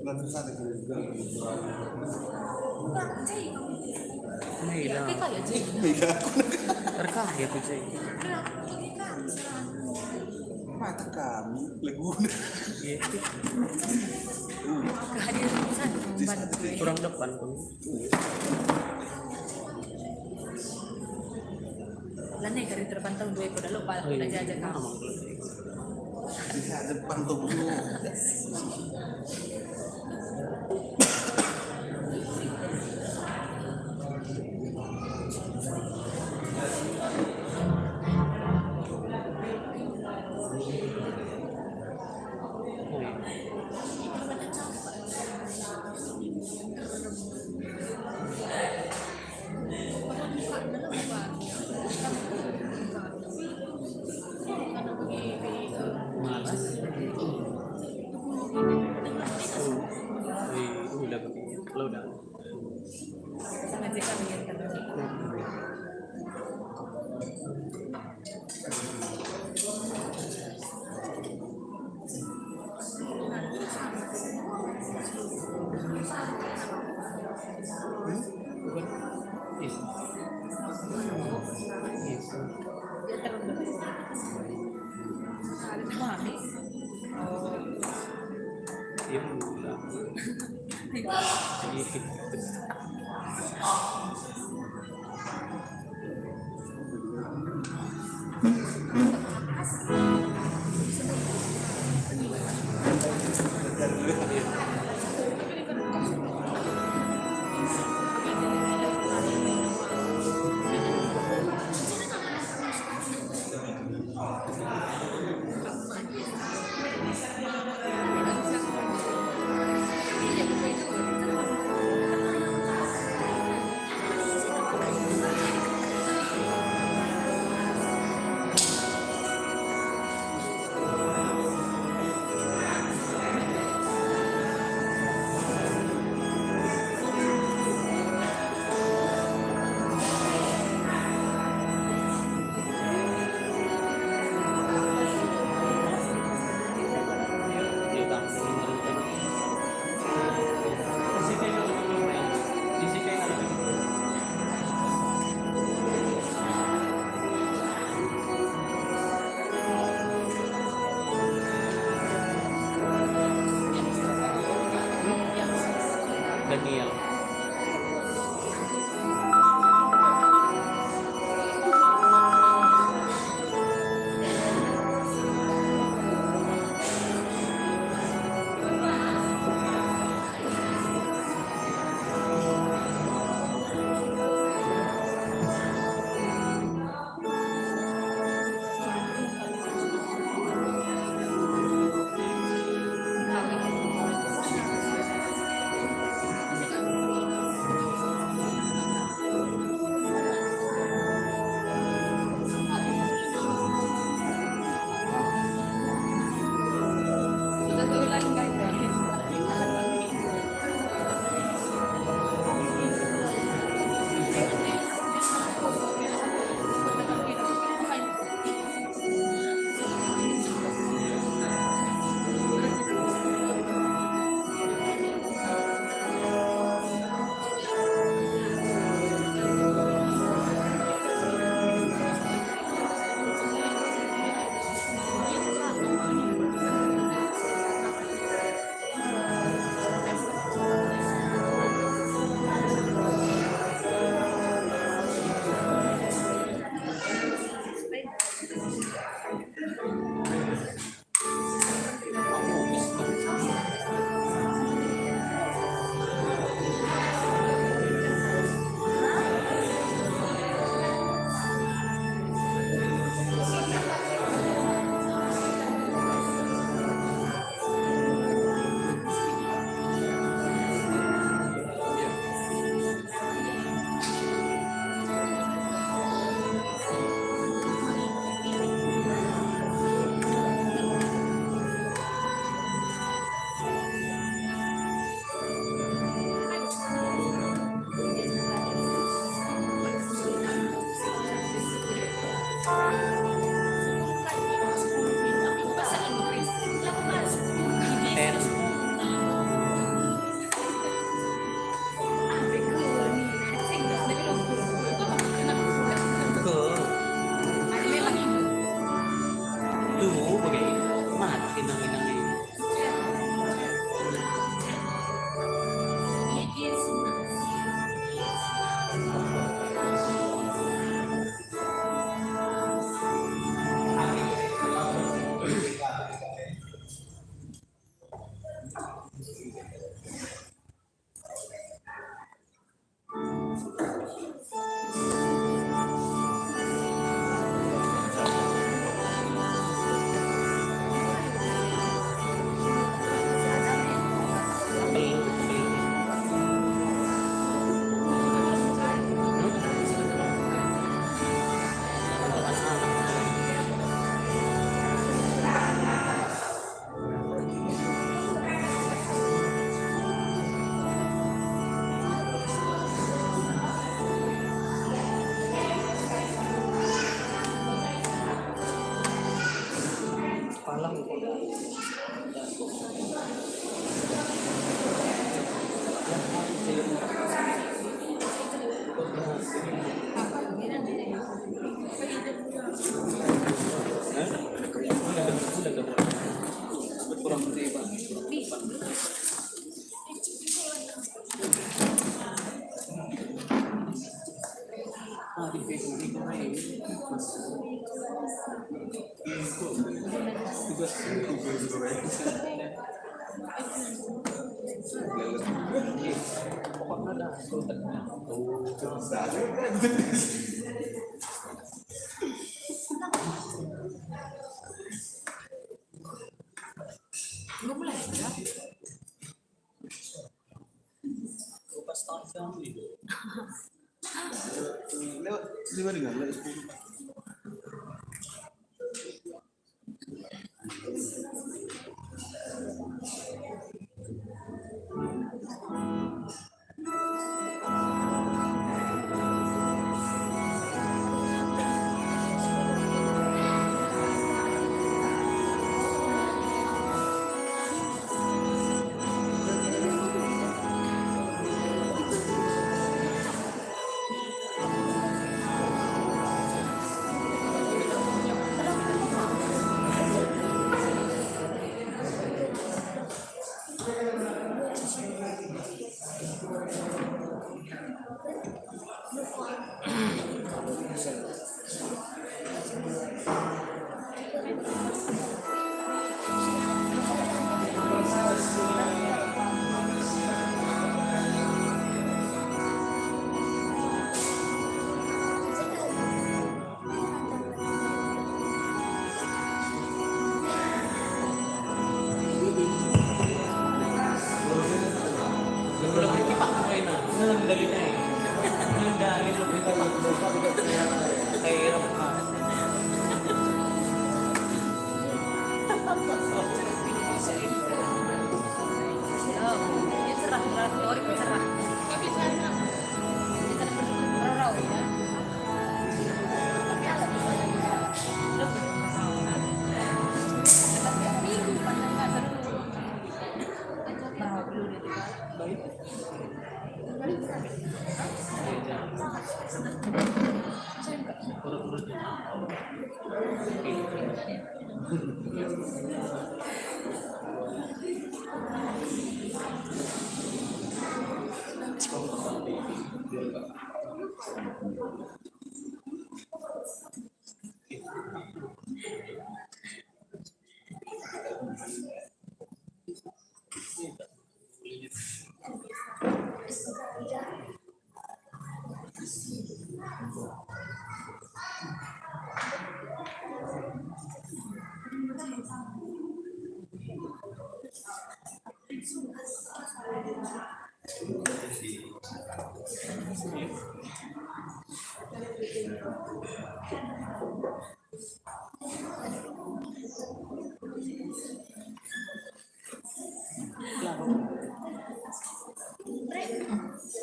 May lang. Terkaya tuh cai. Mata kami Laguna. Iya. Kehadiran sana membantu. Kurang depan tuh. Lani kari terpantau dua ekor dah lupa Oh, iya. dah jajak kamu. Di depan tuh dulu. Oh, iya. Malas. Udah begini. Lo udah. Sangat jika ingin terus. Iya. Iya. Dia terus. Ada mami. Iya udah. Iya. Tuh, oke. Mati nang-nang. Berkurang tiba. Di Facebook itu main. Pokoknya ada sultannya. Belum mulai ya? Pas tahun kamu itu. Lewat lewat dengan lewat.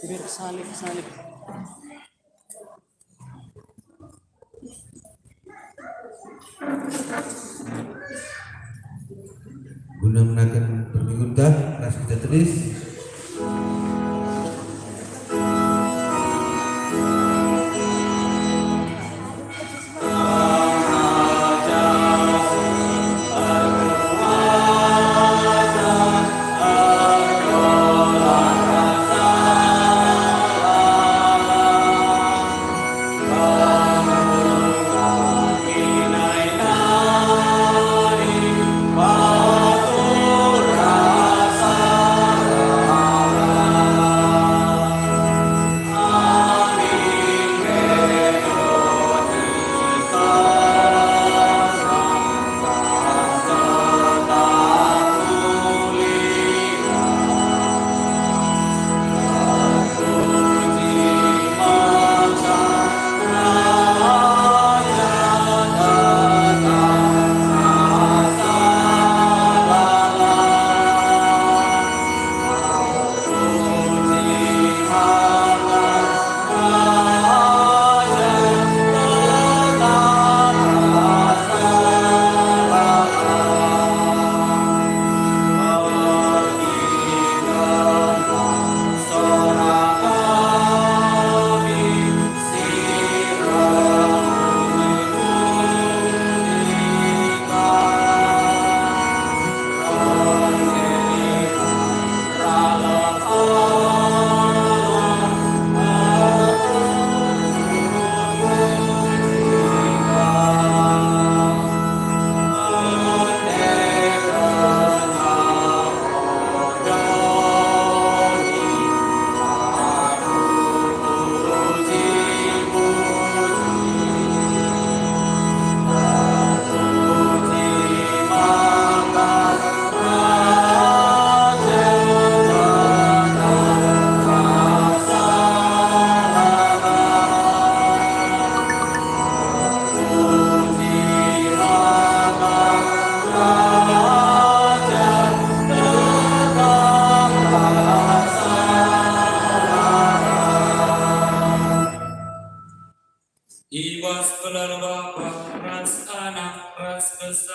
Biar salib. Guna menaikkan permingguan, kelas kita tulis.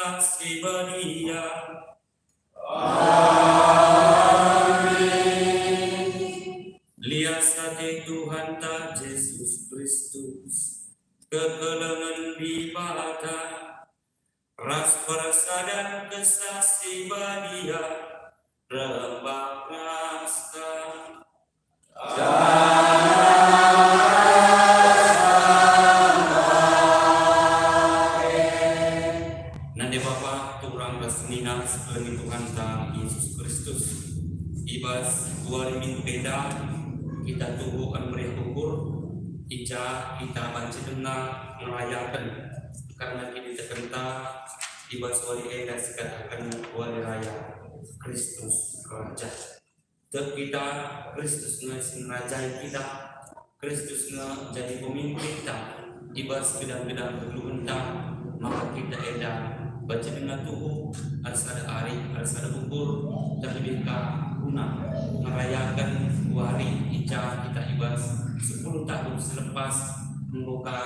saksi badia. Lihat sate Tuhan ta Yesus Kristus, kekelengan di bata, ras persadan kesaksi badia, rembak naskah. Nande Bapa turang resmina sebelengi Tuhan ta Yesus Kristus, ibas buari minggu beda kita tunggu an meriah ukur, ija kita baca dengar merayakan karena kita terkenta ibas wali eda sekatakan wali raya Kristus Raja. Tek kita Kristus ngasih rajai kita, Kristus jadi pemimpin kita, ibas bidang-bidang berluhenta, maka kita eda baca dengan tubuh arsada ari, arsada ukur, terlebihkan guna merayakan wari ija kita ibas 10 tahun selepas membuka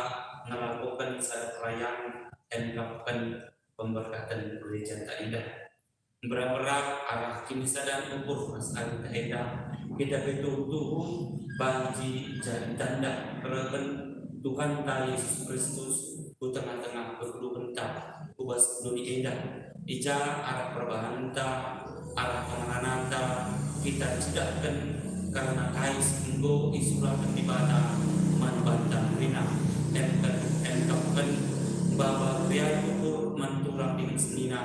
melakukan sada perayaan dan melakukan pemberkatan gereja Taida. Berharap arah kini sadar ukur mas ari Taida kita betul-betul bagi jadi tanda perken Tuhan ta Yesus Kristus di tengah-tengah berluhenta ubas dunia Eda ija arah perubahan ta arah pengenalan ta kita tidakkan karena kais enggo isurakan di bata man bantang rina engkapkan baba kriya ukur manturang dengan senina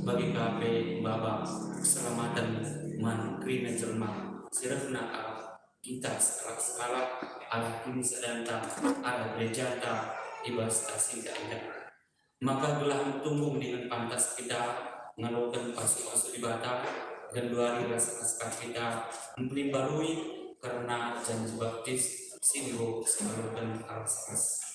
bagi kape baba keselamatan man krina jerman sirafna arah kita skala arah kini sedanta arah gereja ta ibas tasing daerah. Maka gelah tunggu dengan pantas kita melakukan pasu-pasu di bata dan 2 hari rasa kita memperbarui karena janji baptis singgo melakukan aras-aras.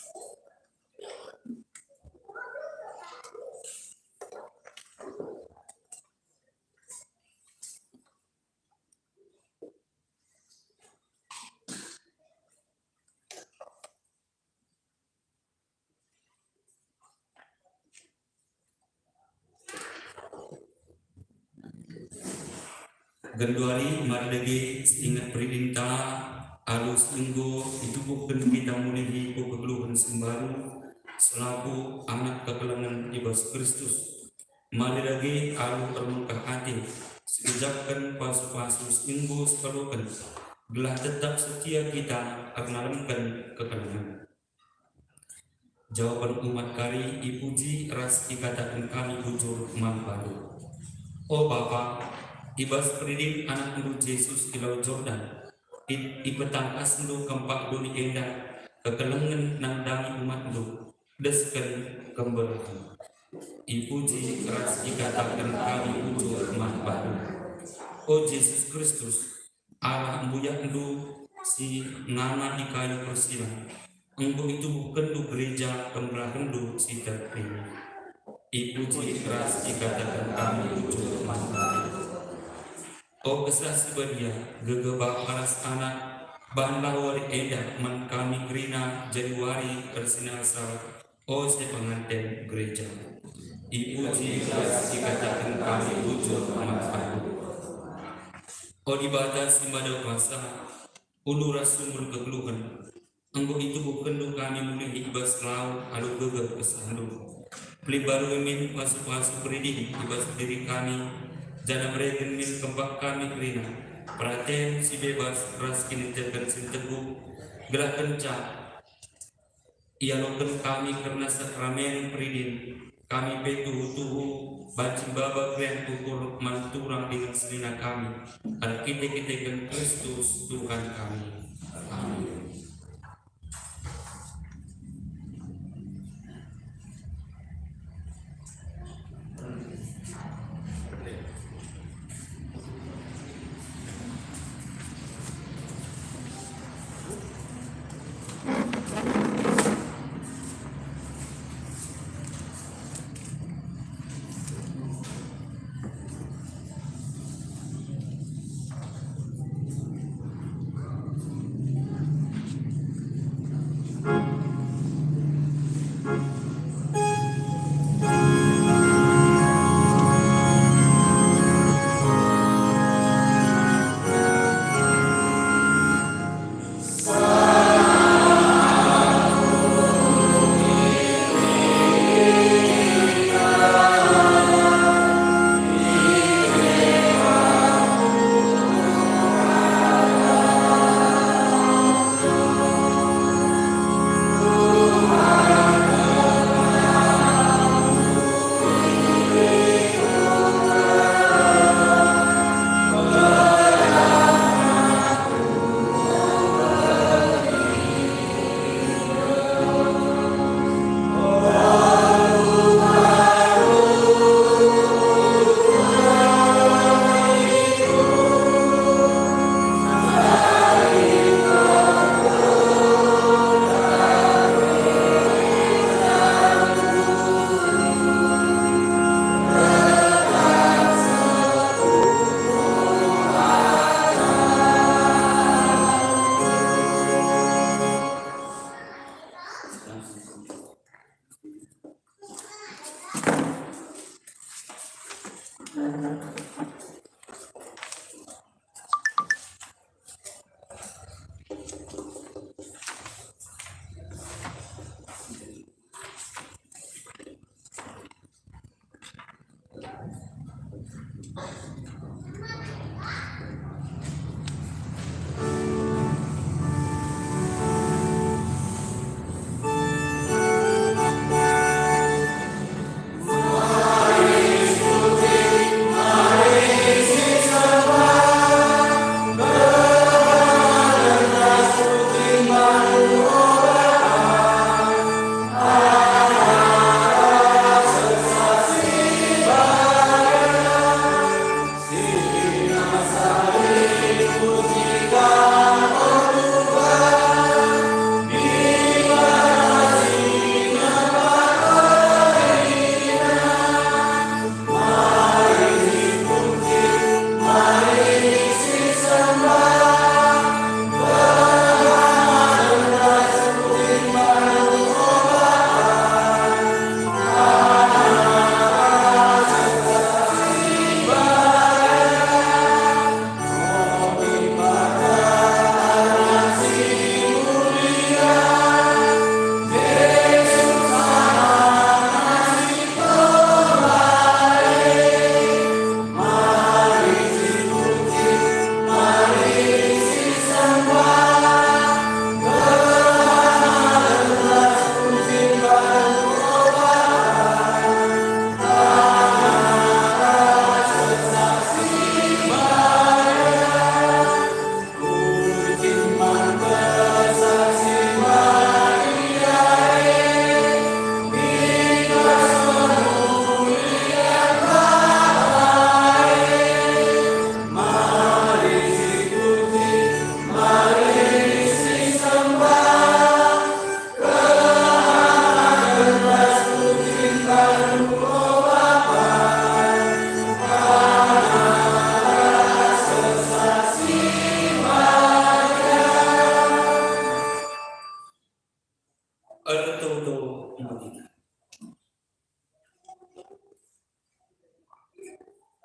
Genduari mardegi ingat perintah alus minggu ditubuhkan kita mulihi kegeluhan sembaru selaku anak kekelangan ibas Kristus. Mari lagi alu termungkah hati sekejakkan pasu-pasu minggu separukan gelah tetap setia kita karena lemkan kekelangan. Jawaban umat kari dipuji ras dikatakan kami bujur mampadu. Oh Bapa, ibas peridim anak ndu Yesus di Laut Jordan, ipetangkas ndu kempak duni endah, kekelengan nandami umat ndu, desken kemberahan. Ipuji ras dikatakan kami ujur manpadu. O Yesus Kristus, arah embuyak ndu si ngana ikayu persilang, engkau itu bukan ndu gereja kemberahan ndu si terpilih. Ipuji ras dikatakan kami ujur manpadu. O kesas sebadia gegebak aras anak banlah wari edah man kami krina jadi wari bersinasal o se pengantin gereja. Ipuji ras dikatakan kami ujur manfaat. O dibatas ibadah kuasa uluras sumber kekeluhan engkau itu bukan lu kami mulai ibas lau alu gegep kesandu beli baru emin masuk-masuk beridih ibas diri kami jana mereka min kembak kami kerina perhatian si bebas ras kini tekan sin teguh gerak kencang ia loken kami karena sakramen peridin kami petuhu bacim baba krian ukur manturang dengan selina kami ada kita kan Kristus Tuhan kami. Amin.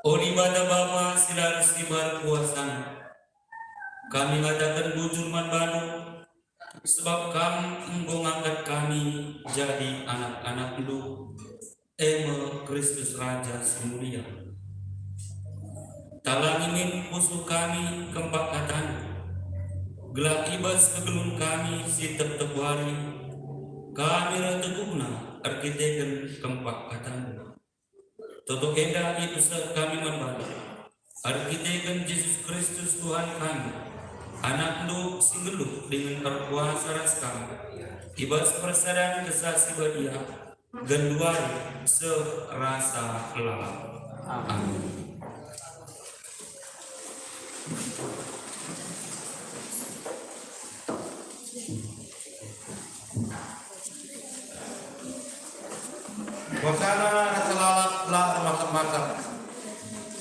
Oli bada Bapa silarus ibar kuasan. Kami ngadakan bujur manbanu sebab kamu engkau ngangkat kami jadi anak-anak lu Eme Kristus Raja semulia. Talangin musuh kami kembak katan. Gelak ibas kegelun kami si tetep wari. Kami rateguna arkiteken kembak katan. Toto enda itu kami manbanu. Arkiteken Yesus Kristus Tuhan kami. Anak lu singeluk dengan berkuasa ras kami. Ibas persadaran kesasi badia. Genduari serasa lelap. Amin. Wasana selalat lah masak-masak.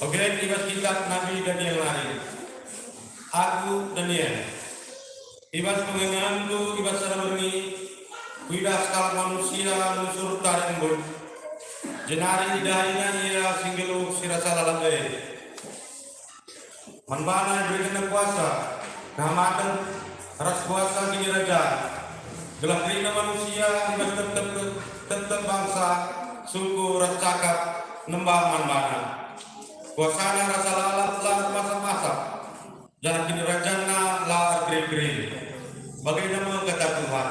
Oke, ibas kitab Nabi Daniel lain. Aku Daniel. Ibas pengenanku ibas sarabeni. Kuida skala manusia nusur tarembun. Jenari idahina ia singgelu sirasa lalate. Manbana diberikan kuasa. Namatan ras kuasa kini raja. Gelap rina manusia ibas tetap bangsa. Suku racakap nembah manbana. Kuasana rasa lalat lah masak-masak. Jangan kini rajana lah kering-kering. Bagaimana kata Tuhan?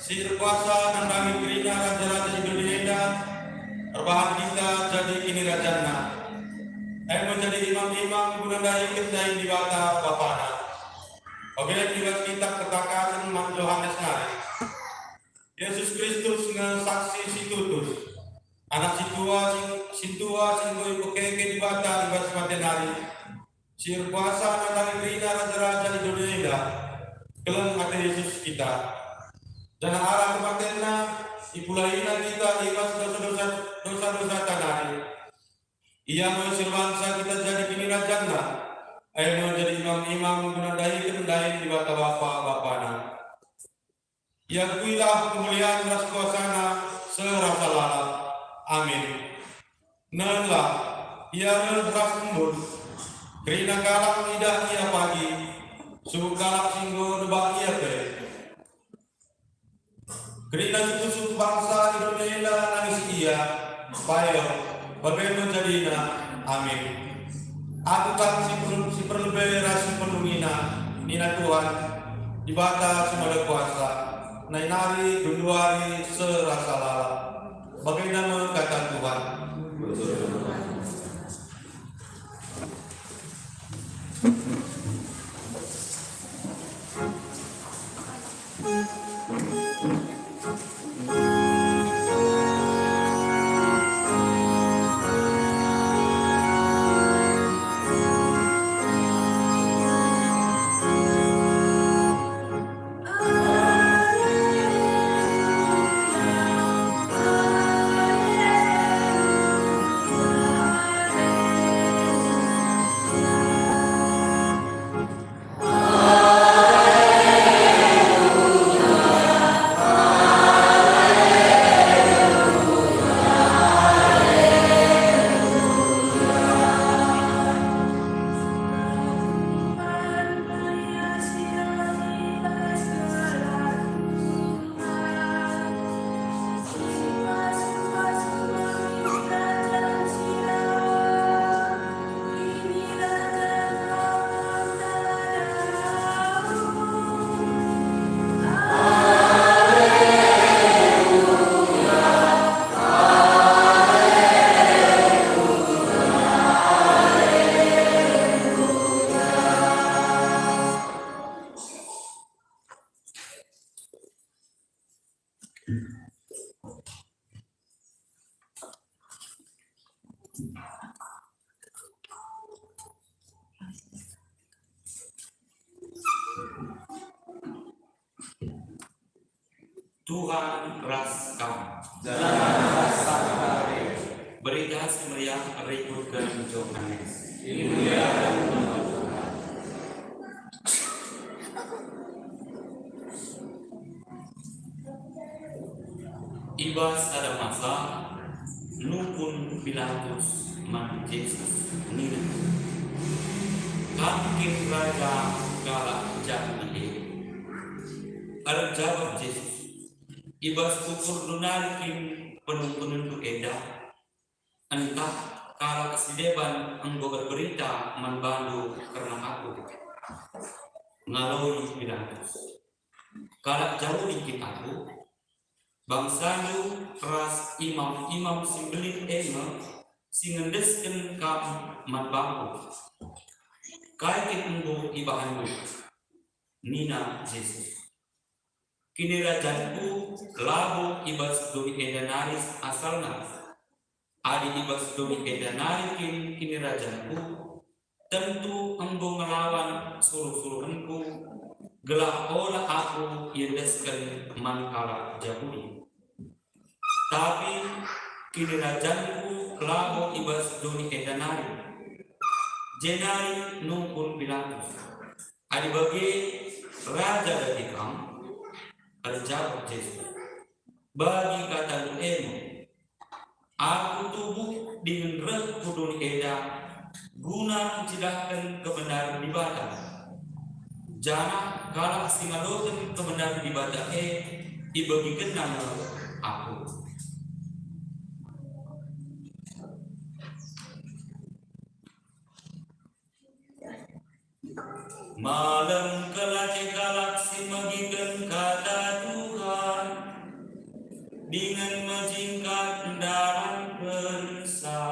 sir kuasa nandami kerina raja-raja Indonesia, rebahan kita jadi kini rajana. Menjadi imam-imam gunandai kendai di bata bapana. Apabila kita katakan Mang Yohanes Nari, Yesus Kristus ngesaksi situtus, anak situa sing goi pekeke di bata di bata matenari, sir kuasa nandami kerina raja-raja Indonesia, kelang mati Yesus kita. Jangan arah kematiannya, ipulaina kita ikhlas dosa-dosa tanari. Ia mengusir bangsa kita jadi kini rajana. Ayo menjadi imam-imam menandai kendai di bata bapa-bapana. Ia kuilah kemuliaan ras kuasana serasa lala. Amin. Nenlah, ia ras embun. Kerina kalak tidak ia pagi. Suku kalak singgo debak ia pe. Kerina suku bangsa Indonesia nangis ia. Payo. Bagaimana jadinya? Amin. Aku kan si perlebih rasi penungina Nina Tuhan di bata semada kuasa nainari dunduari serasa lala. Bagaimana kata Tuhan? Tuhan ras kami. Berita meriah berikutkan Yohanes. Ibas ada masa nupun Pilatus man Yesus nina. Kamkin raja galak jadi. Ada jawab Yesus. Ibas ukur lunarikin penuh-penuh eda. Entah kalau kesideban engkau berberita membantu karena aku. Ngaloi Pilatus. Kalau jauh dikit aku, bangsa lu ras imam-imam simbelit ema singendesken kam membantu. Kaikit engkau ibahan lu. Nina Yesus. Kini rajanku labu ibas domi edanaris asalna. Adi ibas domi edanari kini rajanku. Tentu engkau melawan suruh-suruhanku. Gelah olah aku yendeskan mankala jahuli. Tapi kini rajanku labu ibas domi edanari. Jenari nungkun Pilatus. Adi bagi raja dari kamu. Terjawab Yesus. Bagi kata emu, aku tubuh dengan reh kudun eda, guna mencedahkan kebenaran ibadah. Jangan kalau singalokan kebenaran ibadah dibagikan nama aku. Malam kelak galaksi magikan kata Tuhan. dengan menjingkat dalam perisa.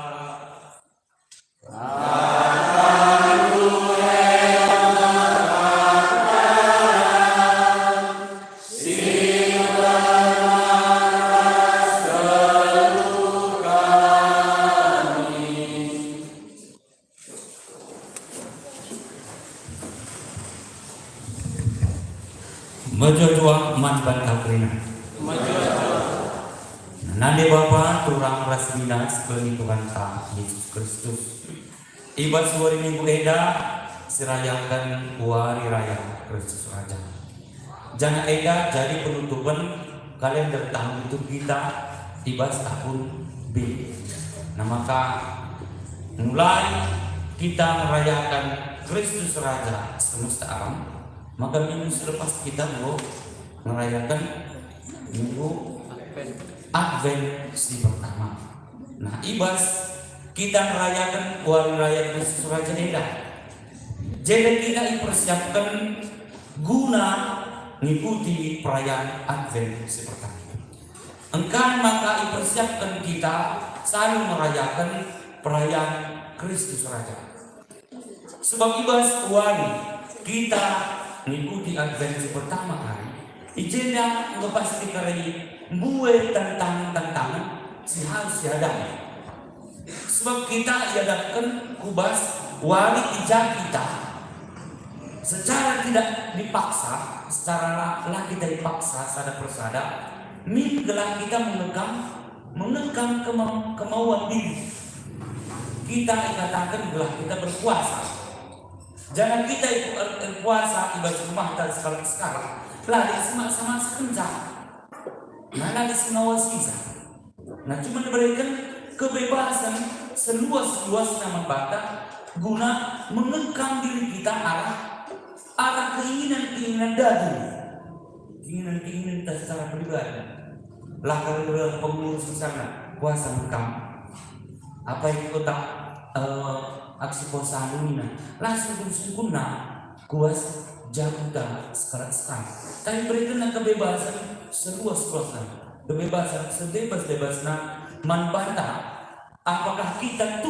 Majojua manban kaprina. Nande Bapa turang rasmina sebelum Tuhan ta Yesus Kristus. Ibat suari minggu eda sirayakan wari raya Kristus Raja. Jangan eda jadi penutupan kalender tahun itu kita ibat tahun B. Nah maka mulai kita merayakan Kristus Raja semesta alam. Maka minggu selepas kita mau merayakan minggu Advent si pertama. Nah, ibas kita merayakan wari raya Kristus Raja Eda. Jadi kita dipersiapkan guna mengikuti perayaan Advent si pertama. Engkau maka dipersiapkan kita saling merayakan perayaan Kristus Raja. Sebab ibas wari kita mengikuti Advent si pertama kali. Ijenda ngepas dikari buat tantangan si harus dihadapi. Sebab kita dihadapkan kubas wali ijab kita secara tidak dipaksa, secara lah kita dipaksa sada persada. Minggulah kita mengekang kemauan diri. Kita dikatakan belah kita berpuasa. Jangan kita berpuasa ibadah rumah dan sekarang. Lah sama sekenjang. Mana di semua sisa. Nah cuma diberikan kebebasan seluas-luasnya membata guna mengekang diri kita arah keinginan daging, keinginan kita secara pribadi. Lah kalau pengurus sana puasa mengekang apa yang kita aksi puasa dunia langsung sungguhnya kuas jaga sekarang. Tapi berikan kebebasan seluas-luasnya, kebebasan sebebas-bebasnya membantah apakah kita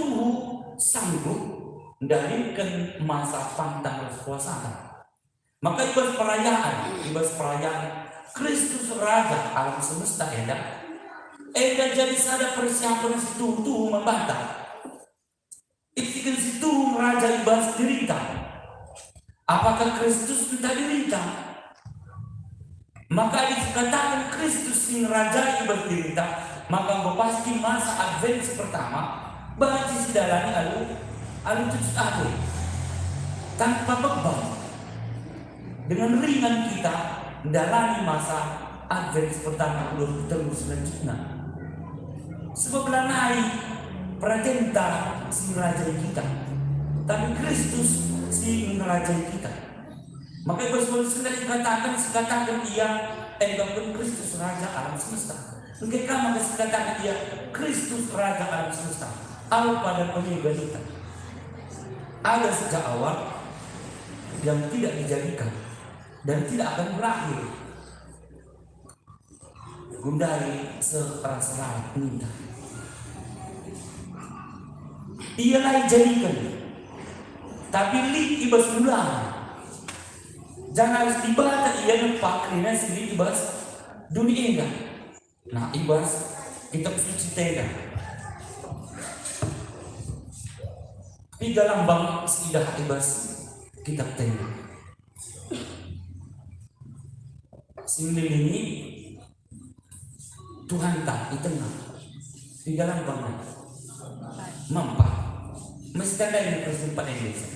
sanggup dari masa pantang berpuasa. Maka ibas perayaan Kristus Raja alam semesta eda jadi sada persiapan situ membantah. Ikan situ Raja ibas derita. Apakah Kristus minta derita? Maka dikatakan Kristus yang Raja ibas derita. Maka pasti masa Advent pertama baca sedalani alu cuci aku tanpa beban dengan ringan kita menjalani masa Advent pertama belum terus selanjutnya. Sebab naik perintah si Raja kita, tapi Kristus si Raja kita. Maka bersebut dikatakan dia engkau Kristus Raja alam semesta. Mereka maka dikatakan dia Kristus Raja alam semesta. Alfa dan Omega kita. Ada sejak awal yang tidak dijadikan dan tidak akan berakhir. Gundari serasa minta. Ialah jadikan, tapi li ibas ulang. Jangan harus dibaca ia nempak karena sendiri ibas dunia enggak. Nah ibas kita suci tega. Tiga lambang sudah ibas kitab tega. Sini ini Tuhan tak di tengah. Tiga lambang mampak. Mesti ada yang bersumpah Indonesia.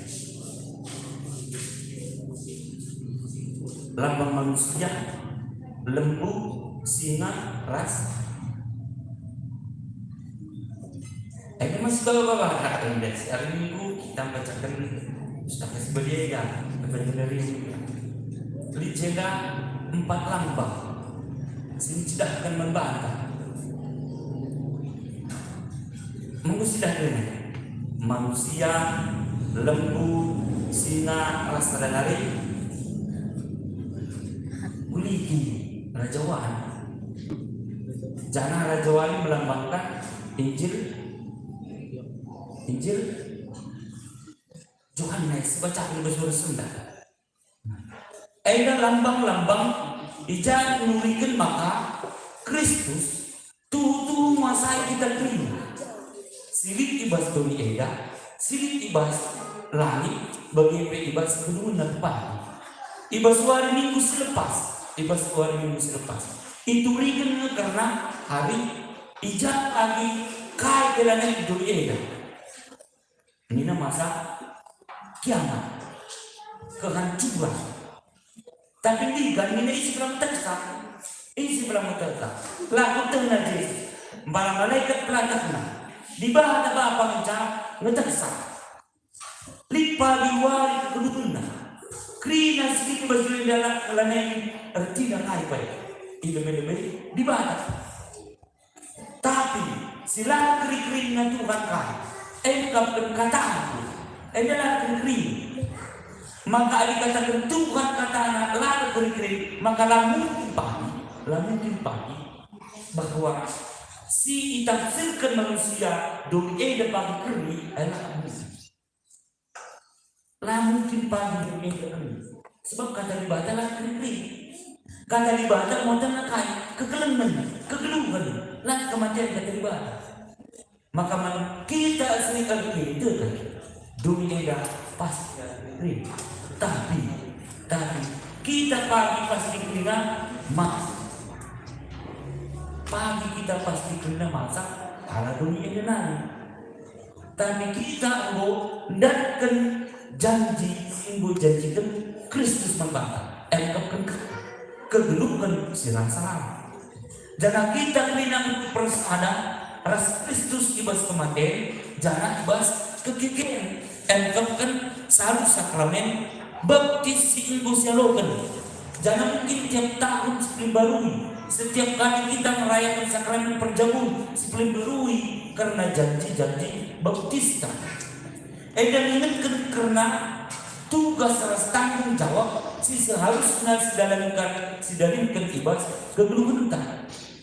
Lambang manusia, lembu, singa, ras. Ini masih bawa Indonesia. Hari Minggu kita bacakan Ustaz Sebedia dari Lijenda 4 lambang. Sini tidak akan membantah. Mengusirkan manusia, lembu, singa, ras dari Uliki, Rajawaan. Jana Raja Wali melambangkan Injil Yohanes, baca di bahasa Sunda. Ada lambang-lambang ija nurikan maka Kristus tuh masa kita terima. Silit ibas doni eda, silit ibas langit bagi ibas kedua pagi. Ibas hari minggu selepas, itu rikan karena hari ija lagi kai kelana doni eda. Ini masa kiamat, kehancuran. Tapi tiga ini isi belum tersa, laku tengah Yesus, para malaikat pelakakna, di bawah apa mencah ngetersa, lipa diwari keduduna, krina sedikit berjalan dalam kelanai tidak kaipai, ilmu di bawah. Tapi sila kering-keringnya Tuhan kai. Engkau perkataanku adalah kering, maka dikatakan Tuhan kata lalu kering, maka lah mungkin pagi bahwa si ditafsirkan manusia doi eda pagi kering adalah musik. Lah mungkin pagi doi eda kering, sebab kata dibaca lah kering, kata dibaca mau tengah kai kegeluhan, lah kematian kata dibaca. Maka kita sering itu kan dunia pasti kering, tapi kita pagi pasti kena masak ala dunia nari. Tapi kita mau datang janji simbol janjikan Kristus membangkang, engkapkan kegeluhan silang salam. Jangan kita kena persada ras Kristus ibas kematian, jangan ibas kekikiran, engkapkan salu sakramen baptis si ibu sialokan. Jangan mungkin tiap tahun sebelum barui, setiap kali kita merayakan sakramen perjamuan sebelum barui karena janji-janji baptista. Dan ingatkan karena tugas ras tanggung jawab si seharusnya sidalimkan ibas kegeluhan.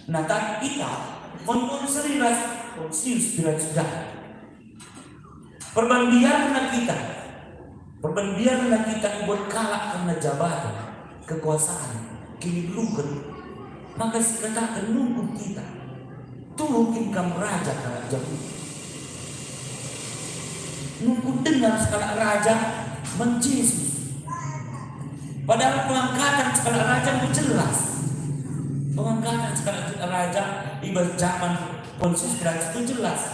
Nah tak kita mensponsori ras Pontius Pilatus sudah. Perbandianlah kita buat kalah karena jabatan, kekuasaan, kini belukan. Maka dikatakan nunggu kita. Turukin kamu raja kalau jauh. Nunggu dengar sekala raja menjesus. Padahal pengangkatan sekala raja itu jelas. Pengangkatan sekala raja ibarat zaman Pontius Pilatus itu jelas.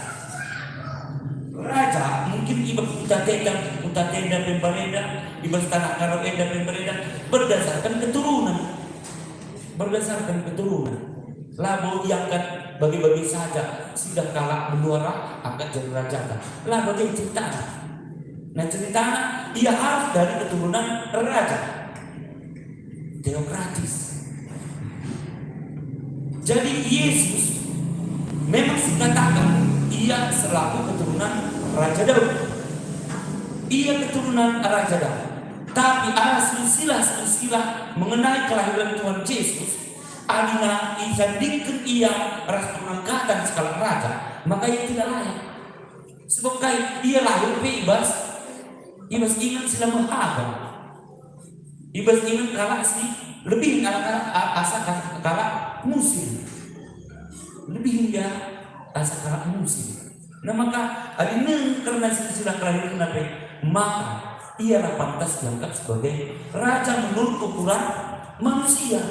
Raja mungkin ibarat uta tenda pembereda, ibarat tanah karo eda pembereda berdasarkan keturunan. Lalu diangkat bagi-bagi saja sudah kalah menuara angkat jadi raja. Lah bagi cerita. Nah cerita dia harus dari keturunan raja. Teokratis. Jadi Yesus memang dikatakan ia selaku keturunan Raja Daud. Ia keturunan Raja Daud. Tapi ada silsilah mengenai kelahiran Tuhan Yesus. Adina disandikan ia ras pengangkatan skala raja, maka ia tidak layak. Sebab ia lahir ibas ingat sila mahaba. Ibas ingat kalah si lebih asa kalah musim. Lebih hingga asa kalah musim. Nah maka adina karena silsilah kelahiran Nabi, maka ialah pantas diangkat sebagai raja menurut ukuran manusia.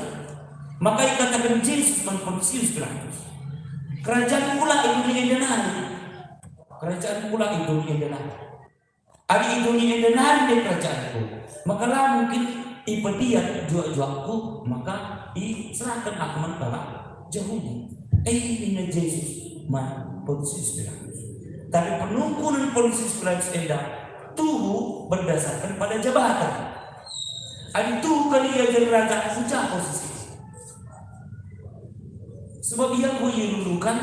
Maka dikatakan Yesus Pontius Pilatus. Kerajaan pula Indonesia denari. Kerajaan pula Indonesia denari. Ada Indonesia denari di kerajaanku. Maka lah mungkin ipedian juak-juakku, maka diserahkan akuman kala jauhnya. Ini Yesus Pontius Pilatus. Tapi penungkunan Pontius Pilatus endah tubuh berdasarkan pada jabatan. Ada tuh kali ia jadi raja puja posisi. Sebab ia gue lulukan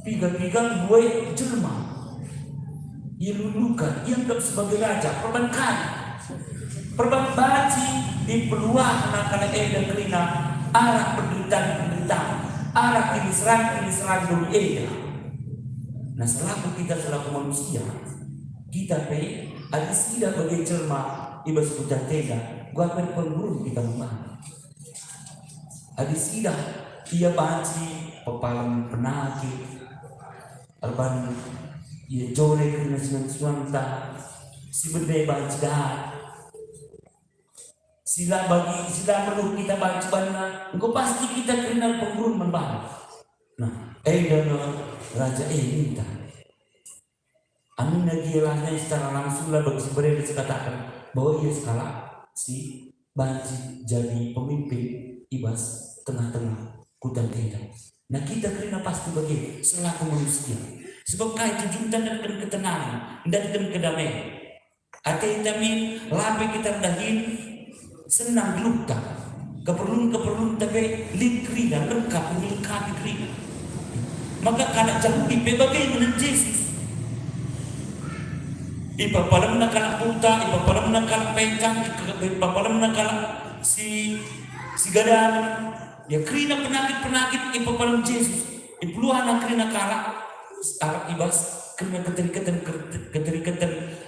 pigang-pigang gue jelma. Ia lulukan, ia anggap sebagai raja. Perban baci di peluang anak-anak dan kelina arah penderitaan, arah kini serang dulu Nah selaku kita selaku manusia, kita ada sida bagi jelma ibas kuda tega, gua pengguru kita rumah. Ada sida ia banci pepalang penakit, alban ia jole kena suanta, si berdaya banci dah. Sila perlu kita banci bana, engkau pasti kita kenal pengguru membahas. Nah, dan Raja minta. Amin lagi lahnya secara langsung lah bagi sebenarnya dikatakan bahwa ia sekala si banci jadi pemimpin ibas tengah-tengah hutan tenda. Nah kita kena pasti bagi selaku manusia. Sebab kait juntan dan ketenangan dan kedamaian. Ate tamin lape kita dahin senang luka. Keperluan tapi likri dan lengkap melengkapi krina. Maka kanak jauh ipe bagaimana Yesus? Ipa palam nakala puta, ipa palam nakala pencang, ipa palam nakala si gadan. Ya krina penakit, ipa palam Yesus. Ipuluhan na krina kala arab ibas kena keterikatan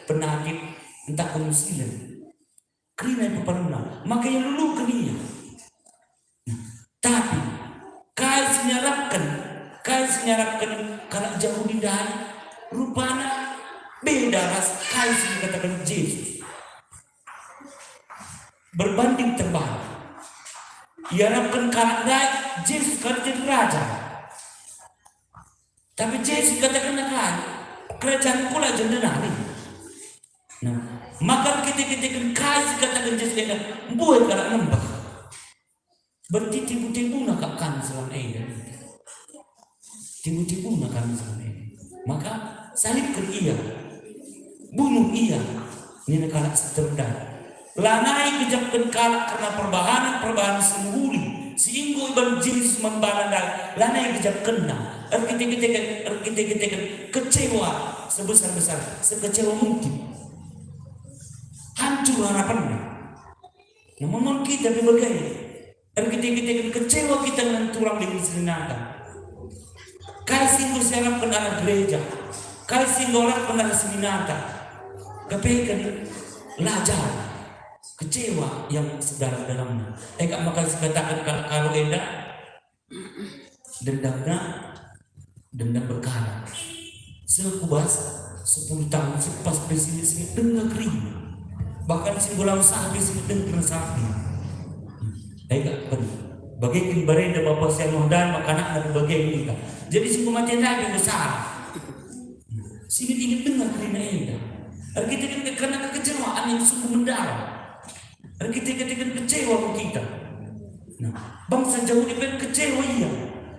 penakit entah kemusilan. Krina ipa palam na, maka yang lulu kenia. Tapi kaya senyarapkan kalau jauh di dari rupanya beda ras kaya dikatakan Yesus berbanding terbalik. Ia harapkan kalau Yesus kalau jadi raja, tapi Yesus katakan kerajaan pula jendenari. Nah maka kita kaya katakan Yesus buat kalau nembak berarti tibu-tibu nak akan selama ini. Tiba-tiba makan sana. Maka salibkan ia, bunuh ia, ini kalak seterdah. Lanai kejapkan kalak karena perbahanan sembuli. Sehingga iban jenis membalandang. Lanai kejapkan na. Kita kecewa sebesar-besar, sekecewa mungkin. Hancur harapannya. Namun kita berbagai. Kita kecewa kita dengan tulang dengan selinatan. Kasih bersiarap ke arah gereja, kasih orang ke arah seminata, kepeken lajar, kecewa yang sedalam-dalamnya. Kak makasih katakan kalau dendam berkara. Sekubas 10 tahun sepas presiden dengan kering, bahkan simbolan sahabat dengan sapi. Kak bagi berenda bapak saya dan makanan ada bagian kita. Jadi si kematian Nabi besar. Sini ingin dengar kerana enda. Kita karena kekecewaan yang sungguh mendalam. Kita kecewa kita. Nah, bangsa jauh ini kecewa ia.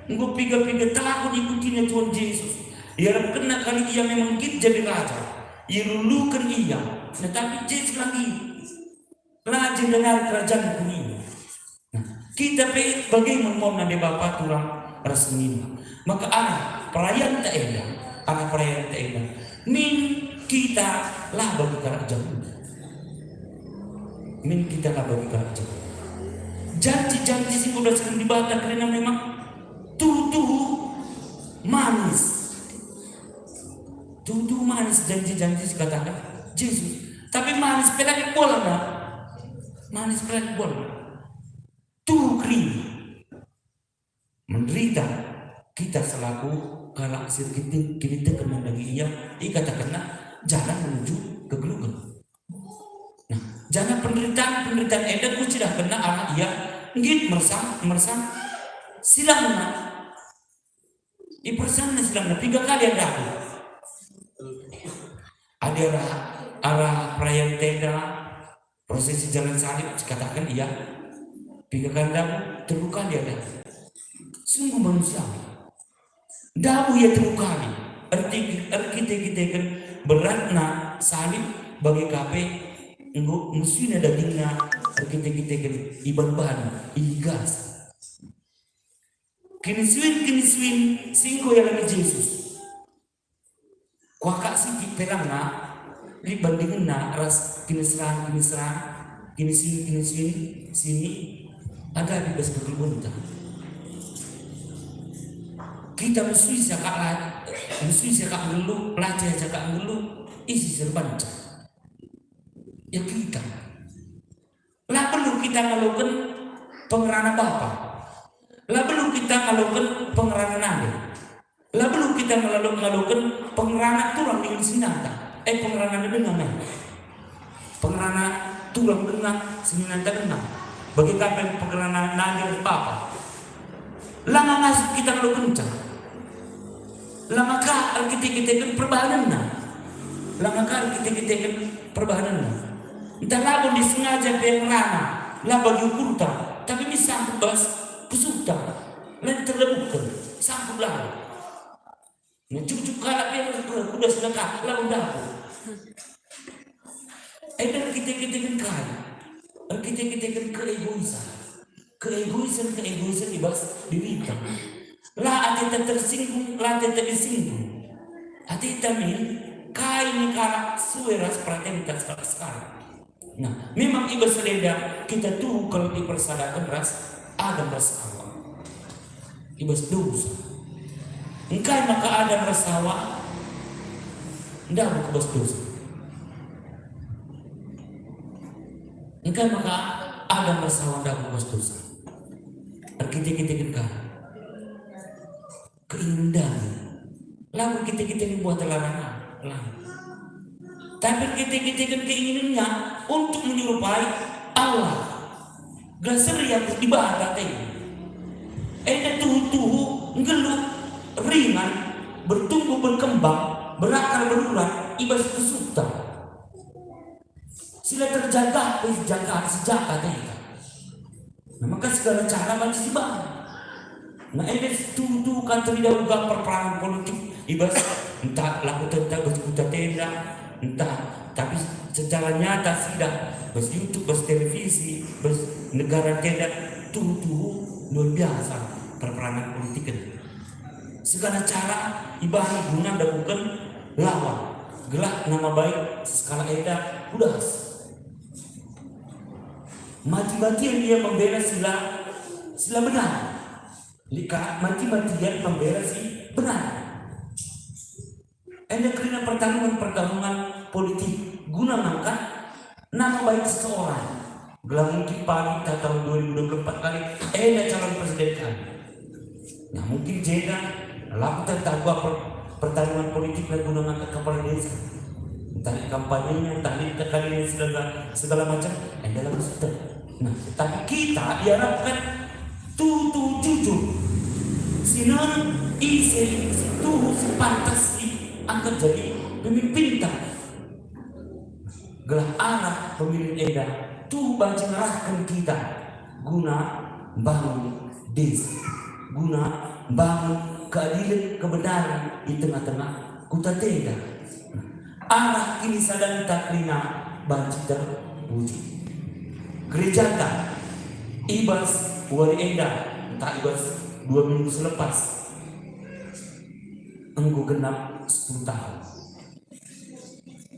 Engkau piga-piga takut ikutinya Tuhan Yesus. Ia kena kali ia memang kita jadi raja. Ia lulukan ia. Nah, tapi Yesus lagi raja dengan kerajaan dunia. Kita bagaimana mau nabi Bapa turang resmi. Maka perayaan tak edah. Min kita lah bagi kerajaan. Janji sih sudah sering dibantah karena memang tuh manis. Tuh manis janji katakan Yesus. Tapi manis pelakit bola dah. Manis pelakit bola. Tuh kering menderita kita selaku kalau kita kena lagi ia katakanlah jalan menuju kegeluhan. Nah jangan penderitaan edan ku sudah kena anak ia ngit mersang silang na ipersana silang na 3 kali ada arah perayaan tenda prosesi jalan salib katakan ia 3 kali terluka dia ada. Sungguh manusia. Dawu ya terluka. Kita kan beratna salib bagi kape musuhnya dagingnya. Kita kan iban bahan igas. Kini swin singko yang lagi Yesus. Kuakak sih perang na dibandingin na ras kini serang kini sini ada bebas kegelutan. kita mesti sakak ngelu, pelajar sakak ngelu, isi serbanca. Ya kita. Lah perlu kita melakukan pengerana Bapa. Lah perlu kita melakukan pengerana Nabi. Lah perlu kita melakukan pengerana tulang dengan sinanta. Pengerana dengan pengerana tulang dengan sinanta dengan. Bagi kami pengerana Nabi Bapa. Lah ngasih kita melakukan cak. Lah maka kita kan perbahanan. Lah maka kita kan perbahanan. Entah lagu disengaja pengerana. Lah bagi ukurta. Tapi ini sanggup bas pesuta. Lain terlebukan. Sanggup lalu. Cucuk kalap yang kuda sedekah. Lalu dapur. Dan kita kan kaya. Kita kan keegoisan. Keegoisan ibas dirita. Lah hati tersinggung, lah hati disinggung. Hati min kaya ni kala sueras perhatian kita sekarang. Nah, memang ibas selenda kita tuh kalau dipersadakan ras ada bersawa. Ibas dosa. Engkai maka ada bersawa. Ndak buka ibas dosa. Engkai maka ada bersawa ndak buka ibas dosa. Kita keindahan. Lalu kita buat larangan. Tapi kita kan keinginannya untuk menyerupai Allah. Gasar yang ibadah tadi. Tuhu ngeluh ringan, bertumbuh berkembang, berakar berulang, ibadah kesuta. Sila terjaga, sejaka tadi. Nah, maka segala cara masih dibangun. Nah, tuhu kan terlihat juga perperangan politik, ibadah entah laku tentang berkuta tenda. Entah, tapi secara nyata sudah bos YouTube, bos televisi, bos negara tidak tuh luar biasa perperanan politik ini. Segala cara ibarat guna dan bukan lawan, gelak nama baik skala eda udah. Mati-matian dia membela sila benar. Lika mati-matian membela si benar. Karena pertarungan politik guna mengangkat nama baik seseorang. Gelang mungkin paling tahun 2024 kali calon presiden kali. Nah mungkin jeda lakukan tangguh pertarungan politik dan guna mengangkat kepala desa. Entah kampanyenya, entah kali segala macam. Dalam sistem. Nah tapi kita diharapkan tuh jujur. Sinon isi tuh pantas angkat jadi pemimpin tak gelah arah pemilih eda tuh banci ngerahkan kita guna bangun desa, guna bangun keadilan kebenaran di tengah-tengah kota tenda. Arah ini sadang taklina banci terwujud. Gereja tak ibas wali eda tak ibas 2 minggu selepas engkau genap 10 tahun.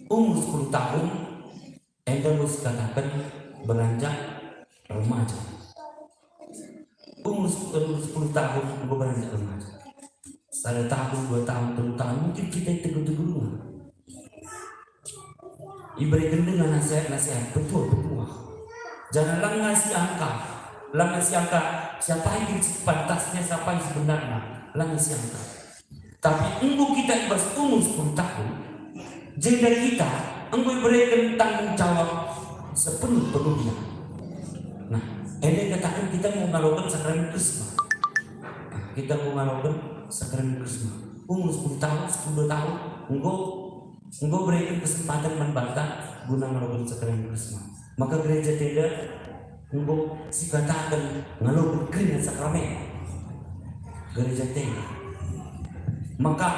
Umur 10 tahun Anda harus katakan beranjak remaja. Umur 10 tahun engkau beranjak remaja. 1 tahun, 2 tahun, 3 tahun mungkin kita teguh-teguh. Diberikan dengan nasihat betul. Janganlah ngasih angka, siapa yang pantasnya, siapa yang sebenarnya, lah ngasih angka. Tapi engkau kita ibas umur 10 tahun, jeda kita engkau berikan tanggung jawab sepenuh-penuhnya. Nah, ini katakan kita mau melakukan sakramen krisma. Kita mau melakukan sakramen krisma. Umur 10 tahun, 10 tahun, engkau berikan kesempatan membantah guna melakukan sakramen krisma. Maka gereja tidak engkau katakan melakukan keringan sakramen. Gereja tidak. Maka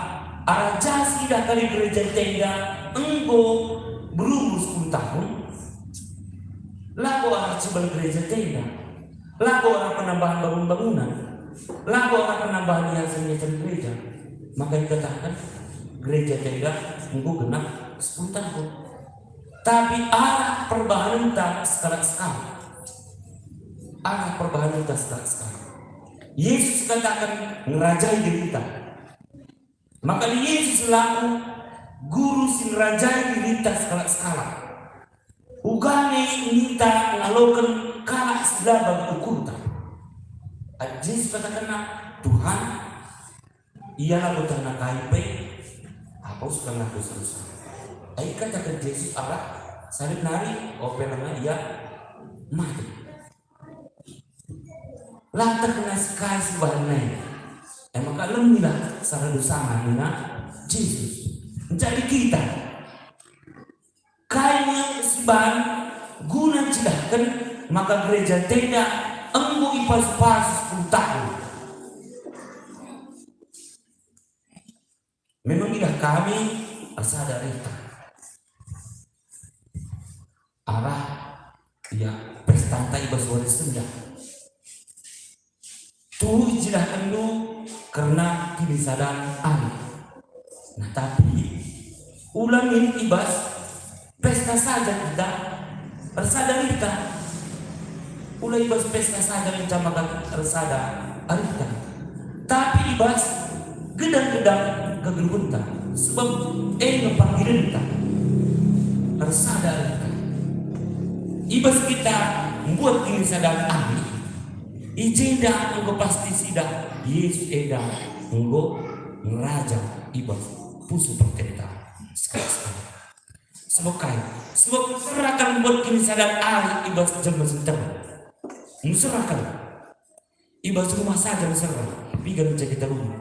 aja sudah kali gereja tenda engkau berumur 10 tahun laku arah sebal gereja tenda, laku arah penambahan bangunan, laku arah penambahan hiasan gereja. Maka dikatakan gereja tenda engkau genap 10 tahun. Tapi arah perubahan tak sekali. Arah perubahan tak sekali. Yesus katakan ngerajai diri kita. Maka Yesus selaku guru sing ngerajai diri kita skala-skala. Ugane minta ngalokan kalak sedaba ukurta. Yesus katakan Tuhan, ialah utana KIP, apa suka ngaku susah. Ayo katakan Yesus Allah, salib nari, openama ia mati. Lantar kena sekali sebahannya. Maka lembilah salah dosa mana Yesus. Jadi kita kayaknya sebahan guna cilahkan maka gereja tidak embu ipas-pas 10 tahun. Memang tidak kami sadar itu arah ya pesta ibas waris senja tuh silahkan lu karena kini sadar ahli. Nah tapi ulang ini ibas pesta saja kita bersadar kita ulang ibas pesta saja kita maka bersadar kita. Tapi ibas gedang-gedang kegeluta sebab ngepanggilan kita bersadar kita. Ibas kita membuat ini sadar ahli. Ijeda engkau pasti sidak Yesus eda engkau ngeraja ibas pusu pertenta sekali-sekali. Sebab serahkan membuat ini sadar ahli ibas jam sebentar. Serahkan ibas rumah saja serah. Pigan kita rumah.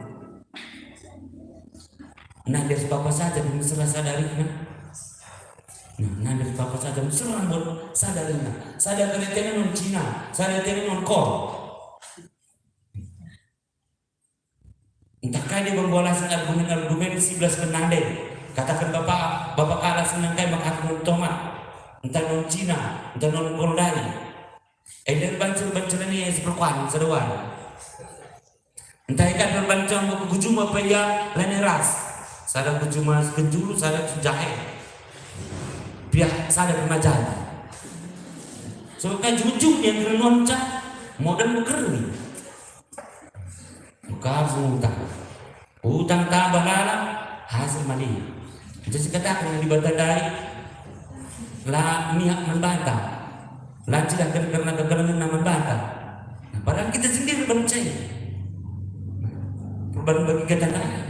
Nah dari Bapak saja berserah sadarinya. Nah dari Bapak saja berserah buat sadarinya. Sadar keretnya non Cina, sadar keretnya non Kol. Entah kaya dia membolasan argumen 11 penande. Katakan Bapak kalah senang kaya maka non tomat. Entah non Cina, entah non Koldari. Dan bancur-bancuran ini yang seperkuan, seruan. Entah ikan berbancang buku kujuma paya leneras. Sadar kujuma kenjuru, sadar jahe. Biar sadar kemajaan. Sebabkan jujur yang kerenonca modern berkerni. Buka utang tambah lalang hasil mali. Jadi katakan yang dibatadai lah niat membantah. Lah tidak karena kegagalan membantah. Nah, padahal kita sendiri percaya. Perubahan bagi kita lain.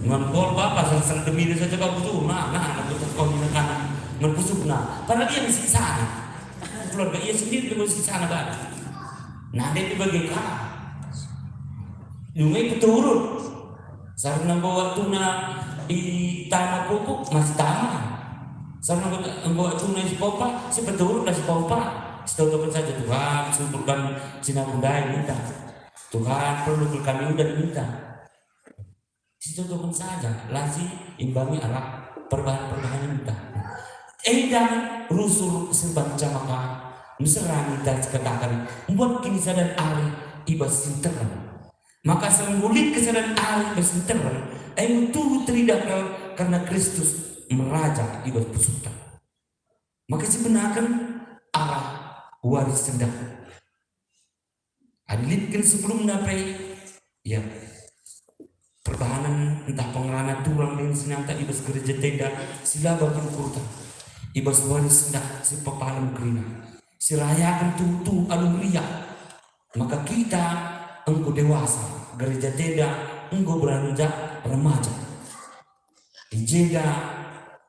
Ngangkol bapak sang demi saja kau butuh anak kau minat menpusuk padahal dia mesti sana keluarga ia sendiri dia mesti sana banget. Nah dia dibagi kah Yungay keturun sarang nanggo waktu na itama pupuk masih tama sarang nanggo waktu na si popa si peturun na si popa setahun saja Tuhan sumberkan sinabundai minta Tuhan perlu kami udah minta situtukan saja lasi imbangi arah perubahan minta dan rusul sebab jamaka misalnya kita katakan membuat kini sadar ahli ibas sinteran maka sembulit kesadaran ahli bersinteran itu tidak karena Kristus meraja ibas pesuta maka sebenarnya arah waris sendak adilitkan sebelum napai ya perbahanan entah pengerana tulang dengan senangta ibas gereja tenda sila bagian kurta ibas waris sendak si pepalam kerina si rayakan tutu alumria maka kita engkau dewasa gereja tenda engkau beranjak remaja jeda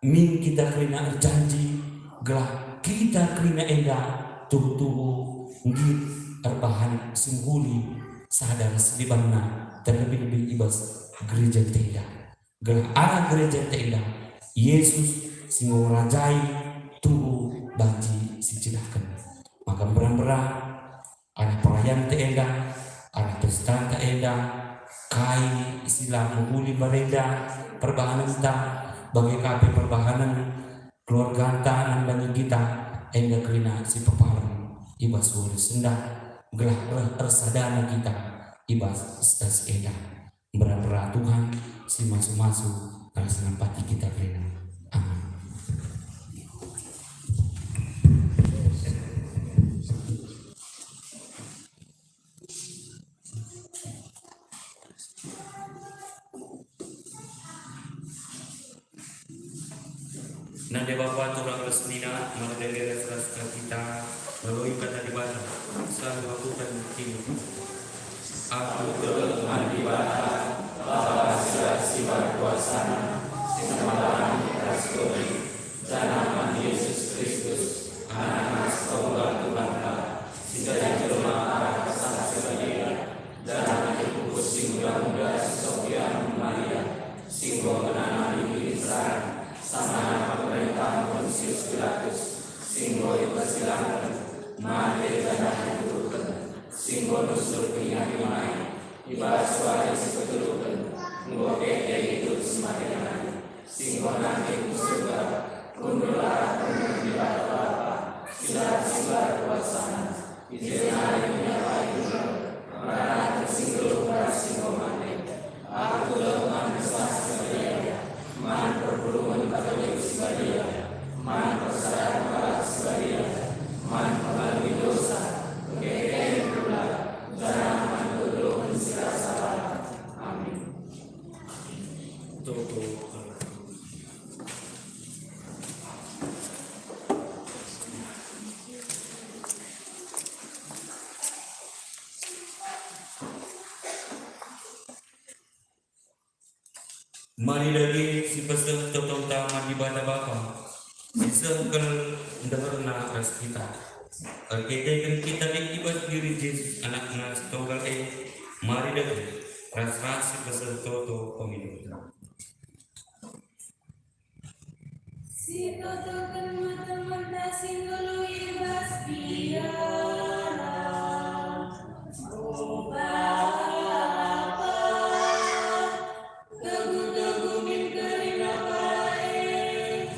min kita kerina janji gelah kita kerina enda tubuh ngit erbahan sungguli sadar sedibana terlebih-lebih ibas gereja tenda gelah arah gereja tenda Yesus sing merajai tubuh banji si cilahkan maka berang-berang arah pelayan tenda arah pesta tenda kai istilah menghuli barenda perbahanan kita bagi kape perbahanan keluarga kita dan kita enda kerina si pepalang ibas waris sendak gelah tersadana kita ibas stas eda berat-berat Tuhan si masuk-masuk rasa empati kita kerina amin. Nande Bapa turang resmina mendengar serasa kita melalui kata ibadah selalu lakukan timur. Aku telah ibadah Bapa Sirasi Barkuasana Semalam Raskori Janaman Yesus Kristus Anak Tunggal Tuhan Sidai Jelma Arah Sasadia Janaman Kupus Singgah Muda Sofian Maria Singgo Menanam di Israel Sama Pemerintah Pontius Pilatus Singgo Persilangan Made Janaman Turun Singgo Nusur Pinyakinai Ibarat suara sepeturukan Ngokeke itu semakin Singgo nanti surga Kundulah Kundulah Bapa Silat Silat Kuasana Izinari Menyalai Kundulah Merana Singgo Singgo Mande Aku Leman Kesas Sebadia Man Perpuluhan Katolik Sebadia Man Persadaran Barat Sebadia Man Pengalami Dosa Kekeke Kundulah Jangan Mentuduh Sirasa. Amin. Mari lagi si pesan tentang taman ibadah Bapa. Sisahkan dengarna ras kita. Kita ibadah diri Yesus anak-anak setunggal mari lagi ras si pesan toto pemilu. Si toto kan mata singgolo ibas biara. Oh Bapa, teguh-teguh min kerina baik,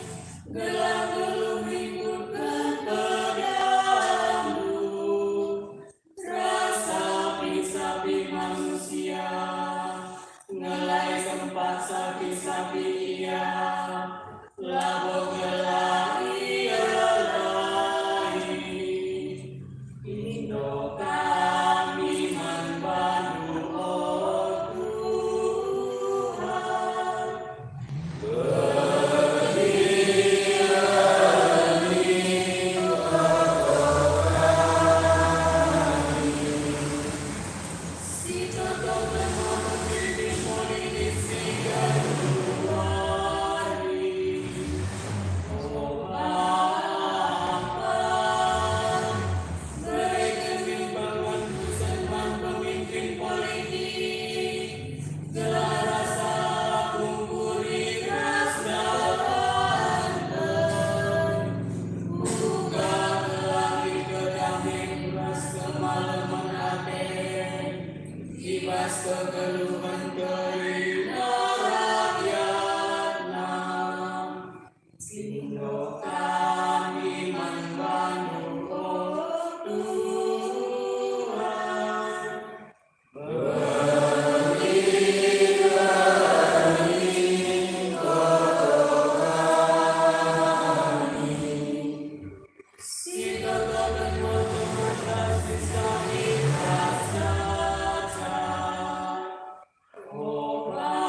gelang-gelang ikutkan padamu. Sapi-sapi manusia, ngelai sempat sapi-sapi ia. Labo gelai alai Indo kami membantu oh Tuhan Si toto bermotor di politik sigar luari Oh Bapa Berikan bimbingan Tuhan pemimpin politik Gelar rasa kumpuli ras dalam Buka kelari kedaming ras kemalaman aten Ibas kegeluhan kerina rakyatna Singgo kami membantu oh Tuhan Si toto bermotor kasih kami rasa Oh Bapa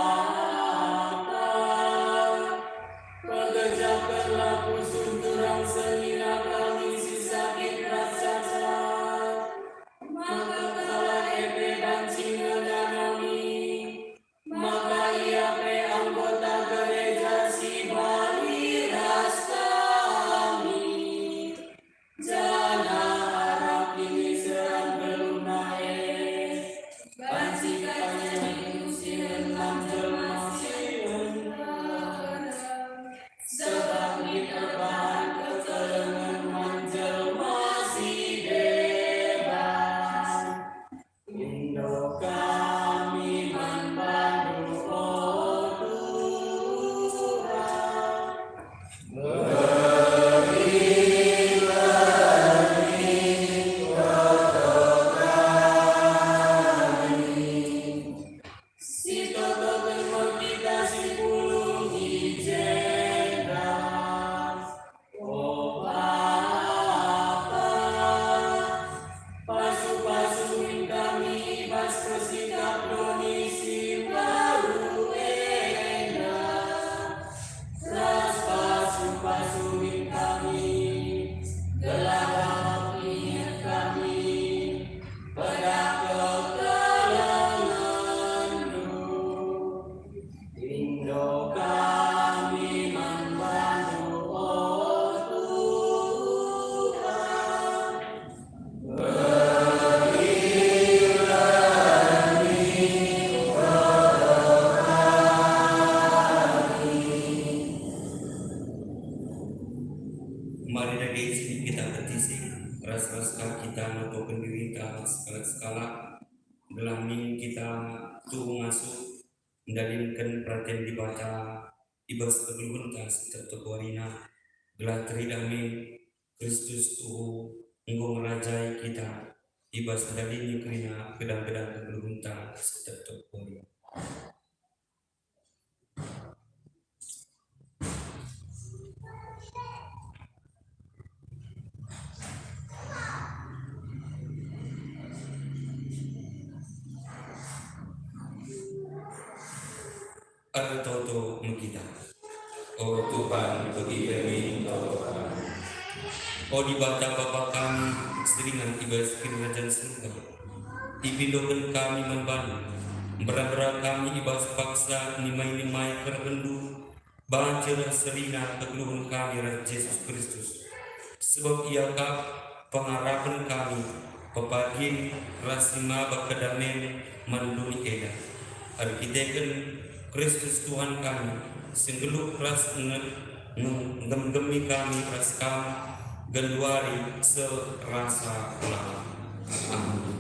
tuh masuk mendalilkan perhatian dibaca ibas kegeluhuntas tetap warina gelah teridami Kristus tuh engkau merajai kita ibas dalilnya kerina gedang-gedang kegeluhuntas tetap warina. Toto kita. Oh Tuhan, bagi kami Tuhan. Oh dibaca Bapa kami, seringan ibas kerajaan surga. Dipindokan kami membantu, berat-berat kami ibas paksa nimai-nimai kerbendu, banjir serina kegeluhan kami Raja Yesus Kristus. Sebab Iakah pengharapan kami, pepagin rasima bakedamen manduni eda. Arkiteken Kristus Tuhan kami, senggeluk ras menggemi kami ras kami, geluari serasa ulang. Amin.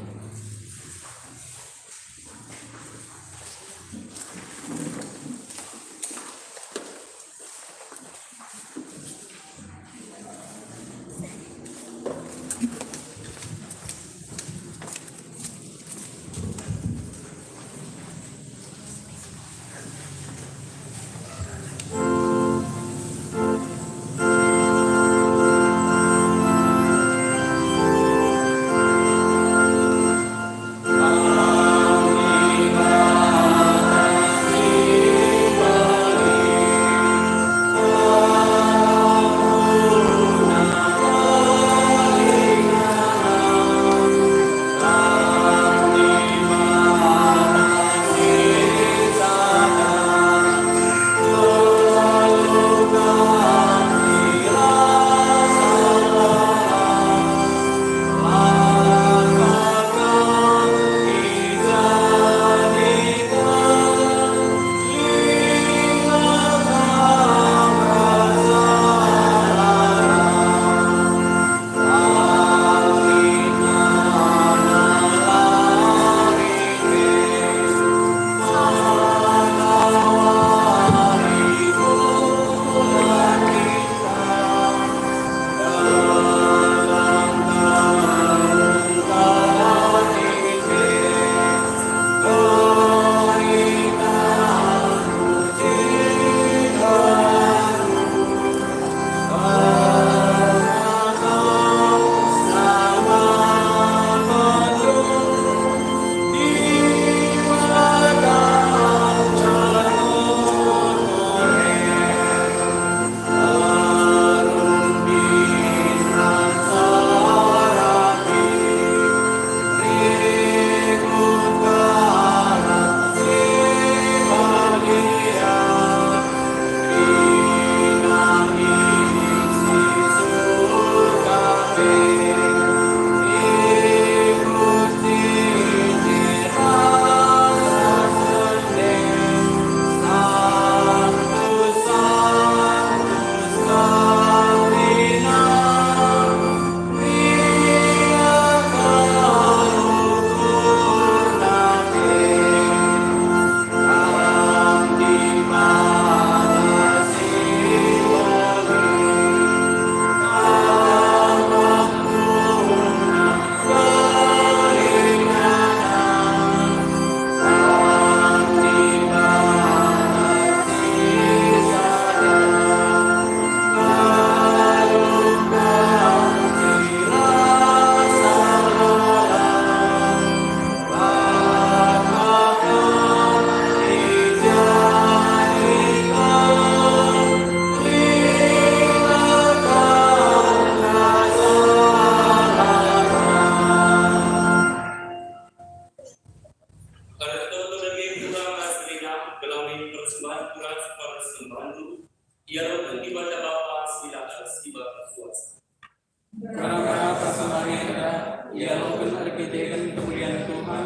Karena persembahan kita, dialogkan arkitekan kemuliaan Tuhan,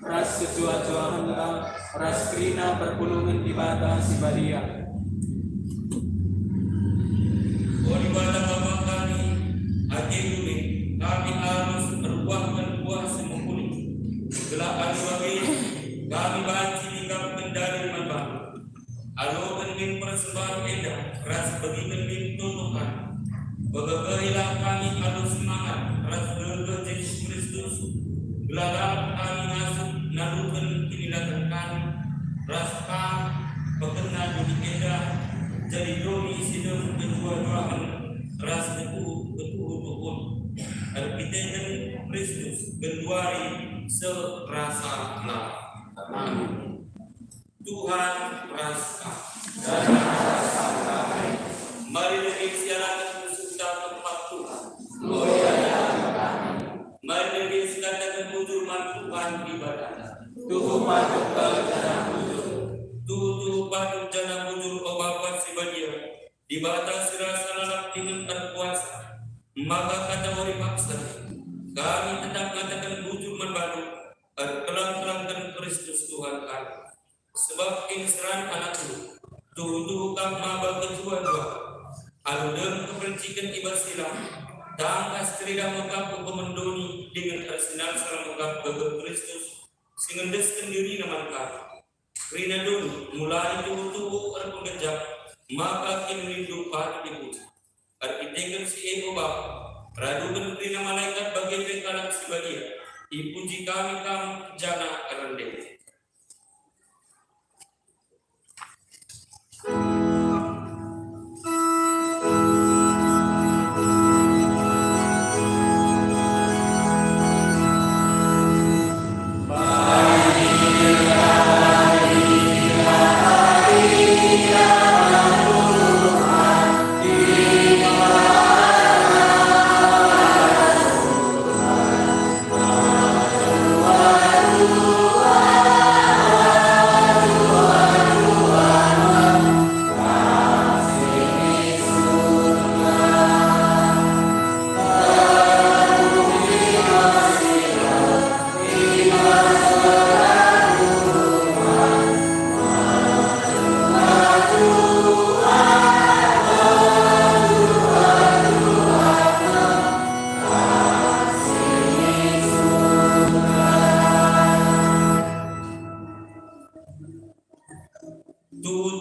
ras kejua-juahan kita, ras krina perpulungan di bata si badia. Oh di bata Bapa kami, hati bumi, kami harus berbuah dan buah semua kuning. Gelap kami bagi, persembahan enda ras bagi kami tuntukan bagailah kami kalau semangat ras berga Yesus Kristus gelarap kami masuk nalukan kinilakan kami ras kami pekenal di enda jadi doni sidang kedua-duaan ras ketu tukun arpiten Kristus genduari serasa lah. Amin. Tuhan rasa mari kita siarakan musuh tempat Tuhan. Mari kita siarakan mujurman Tuhan ibadah. Tuhu patut berjana bujur. Tutu patut jana bujur o Bapa si badia. Di batas rasa lalap dengan berkuasa. Maka kata wari paksa. Kami tetap katakan bujur baru. Kelang-kelang dan Kristus Tuhan kami. Sebab ini serang anakku. Tuhu kami mabak kedua-dua. Alu dalam kepercikan ibasilah. Tangkas kerida mengkap kemendoni dengan arsenal serang mengkap bagi Kristus. Singendeskan diri nama kami. Rina dulu mulai tuhu berpengejap. Maka kini rindu pada dipuji. Arkitektur si Bapa. Radukan rina malaikat bagi pengkalan si bagia. Dipuji kami jana erende.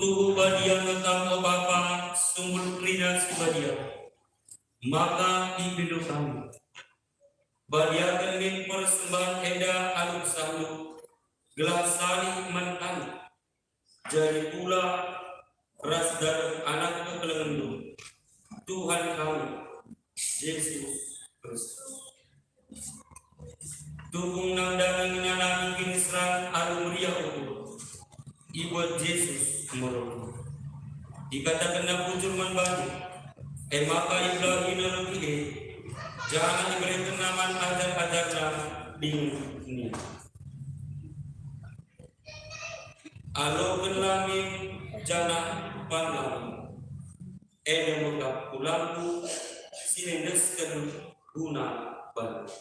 Tuhu badia ngekam o Bapa sumul krina si badia. Maka dibilu kami. Badia kening persembahan enda aluk salu. Gelas sari iman kami. Jadi pula ras darah anak kekelendu. Tuhan kami Yesus Kristus. Tukung nang daging nanami kini serang alu mulia ukur. Ibuat Yesus merupakan dikatakan nak bujur manbaju maka iblahi nalukile jangan diberikan nama ajar-ajarlah di dunia alo penlamin jana panlang mengap pulangu sinendeskan guna baru.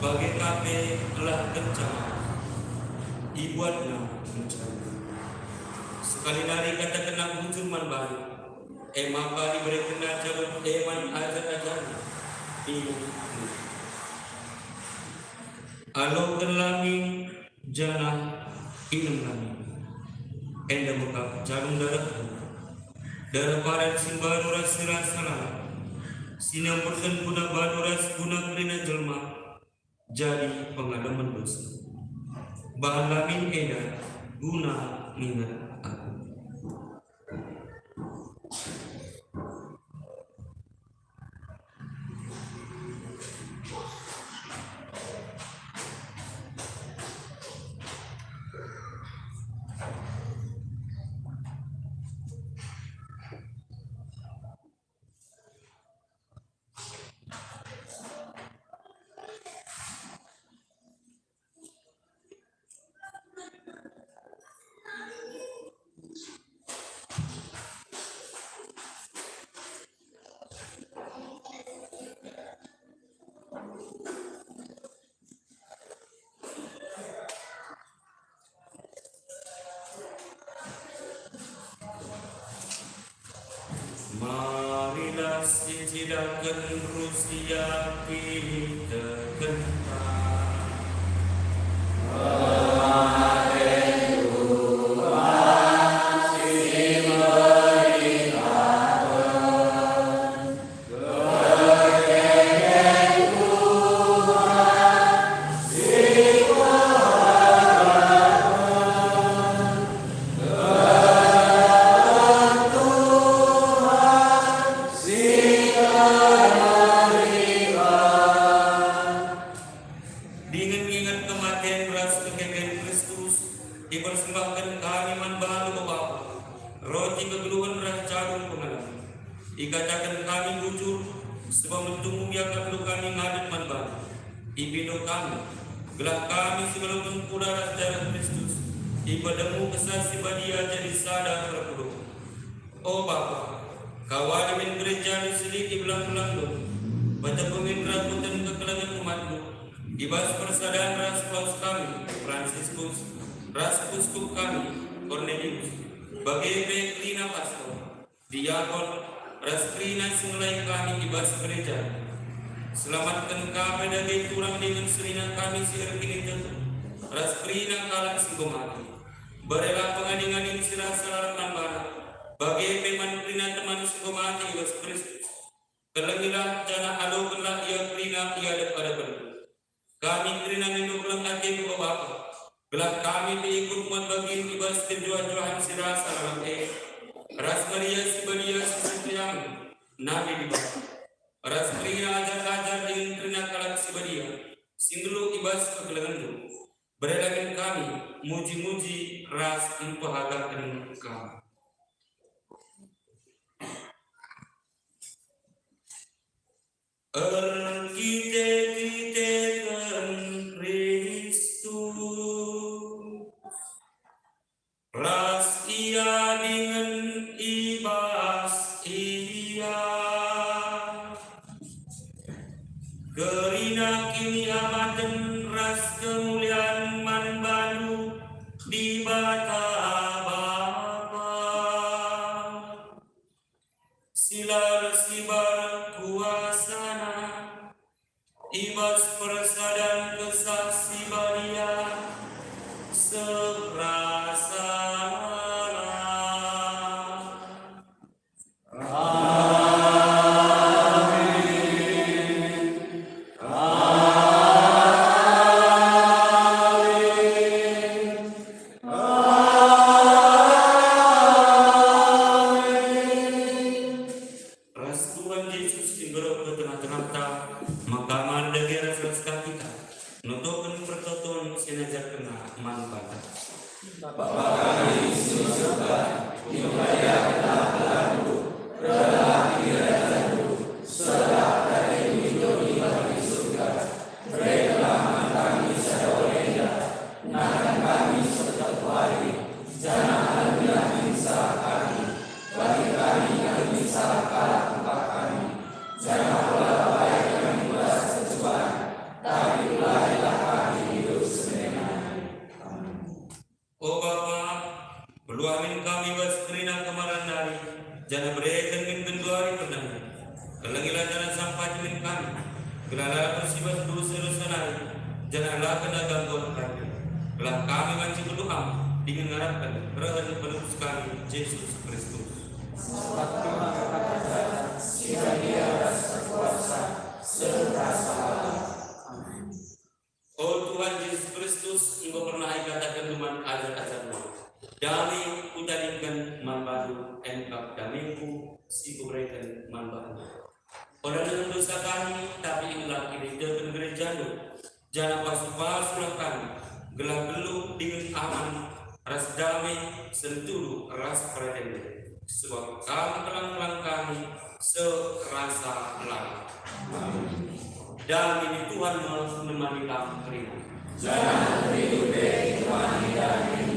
Bagi kami telah kencang, dibuatlah kencang. Sekali lagi kata kena bujur man baik, maka diberi kena jalan man ajar-ajar ini. Alo kelami jana inam kami, enda buka jarum darah paran simbaru rasirasalah, sinamurkan guna baduras guna kerina jelma. Jadi pengalaman dosa. Bahan lamin eda guna minat aku. sidakan Rusia kita kenal. Dengan ingat kematian beras kekeken Kristus, dipersembahkan kami manbalu Bapa, roti kegeluhan beras jagung pengalam. Dikatakan kami jujur, sebab menunggu biarkan kami ngadat manbalu. Ibino kami, gelah kami segala pengkudara darah Kristus, ibadamu kesasi badia jadi sadar terpuluh. Oh Bapa, kawal min gereja seliti belang-belang lu, baca pemindra putan kekelangan umatmu. Ibas persadaran ras paus kami, Fransiskus, ras uskup kami, Cornelius, bagi Petrina Pastor, Diakon, ras Trina sinulai kami ibas gereja. Selamatkan kami dari turang dengan serina kami si erkini jatuh, ras Trina kalang si gomati. Berelah pengadingan sirah salaman barat, bagi peman Trina teman si gomati ibas Kristus. Kelengilah jana alukanlah ia Trina ia pada bentuk. Kami terina minum hati ke Bapa. Gelap kami diikut umat bagian ibas terjual-jualan sirah salam Ras Maria Sibadia Sisiang Nabi di Bapa. Ras Maria ajar-ajar dengan terina kalak Sibadia. Singlu ibas kegelangan itu. Berelakan kami muji-muji ras impahagakan kami. Kita Kristus, ras ia dengan ibas ia, gerina kini amaten ras kemuliaan manbalu di bata Bapa, silar sibar kuasana, ibas persadan kesasi balia serasa. Ras Tuhan Yesus dimberok ke tengah-tengah ta, maka mandagi ras kita, nutupan pertoton sinajar kena manfaat. Oh Bapa, beluamin kami bas kerina kemaran dari, jangan berikan min kenduari pernah. Kelangilah jangan sampai min kami, kelala bersibas dosa-dosa dari, janganlah kena gangguan kami. Kelah kami manci berdoa, dengan mengharapkan berada penebus kami, Yesus Kristus. Oh Tuhan Yesus Kristus, Engkau pernah katakan dengan ajar-ajarmu. Damai kujadikan manbaru, engkau damaiku si kuberikan manbaru. Oleh dengan dosa kami, tapi inilah kini dan gereja-Mu. Jangan pasu-pasulah kami, gelap geluk dengan aman, ras damai, senturu ras perhatian. Sebab kami pelang-pelang kami serasa lalu. Dan ini Tuhan menemani kami terima. Jangan hidup ditemani dan hidup.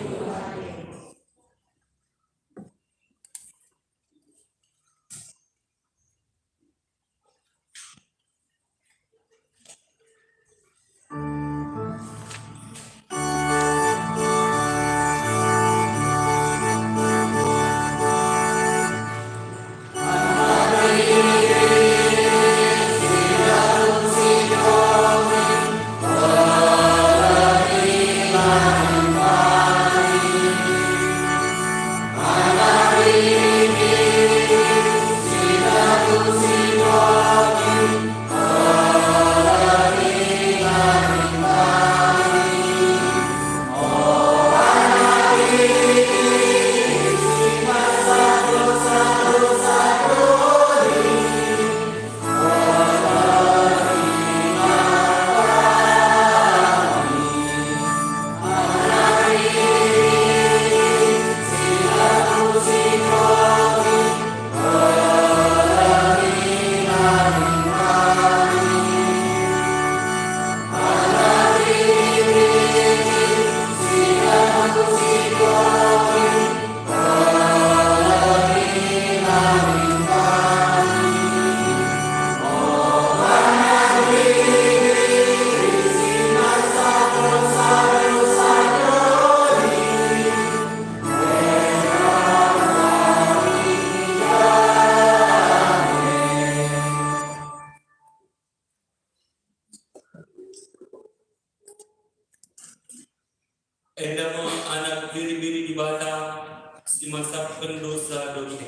Edamon anak biri-biri di bata si masa pendosa dosa.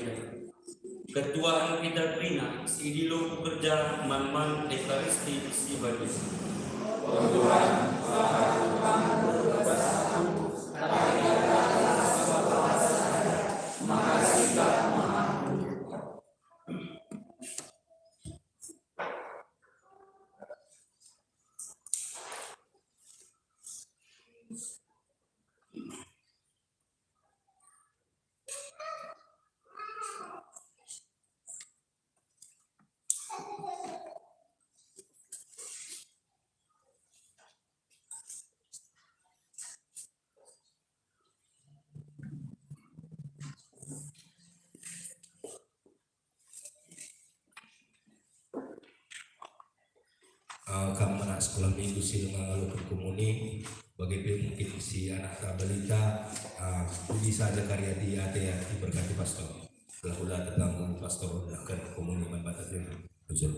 Ketuaan kita Trina, si idilo pekerja man-man ekaristi si badi. Kamu anak sekolah minggu sih mengalu komuni bagi mungkin si anak balita bisa saja karya dia ya diberkati pastor udah tentang pastor akan komuni membatas tujuh.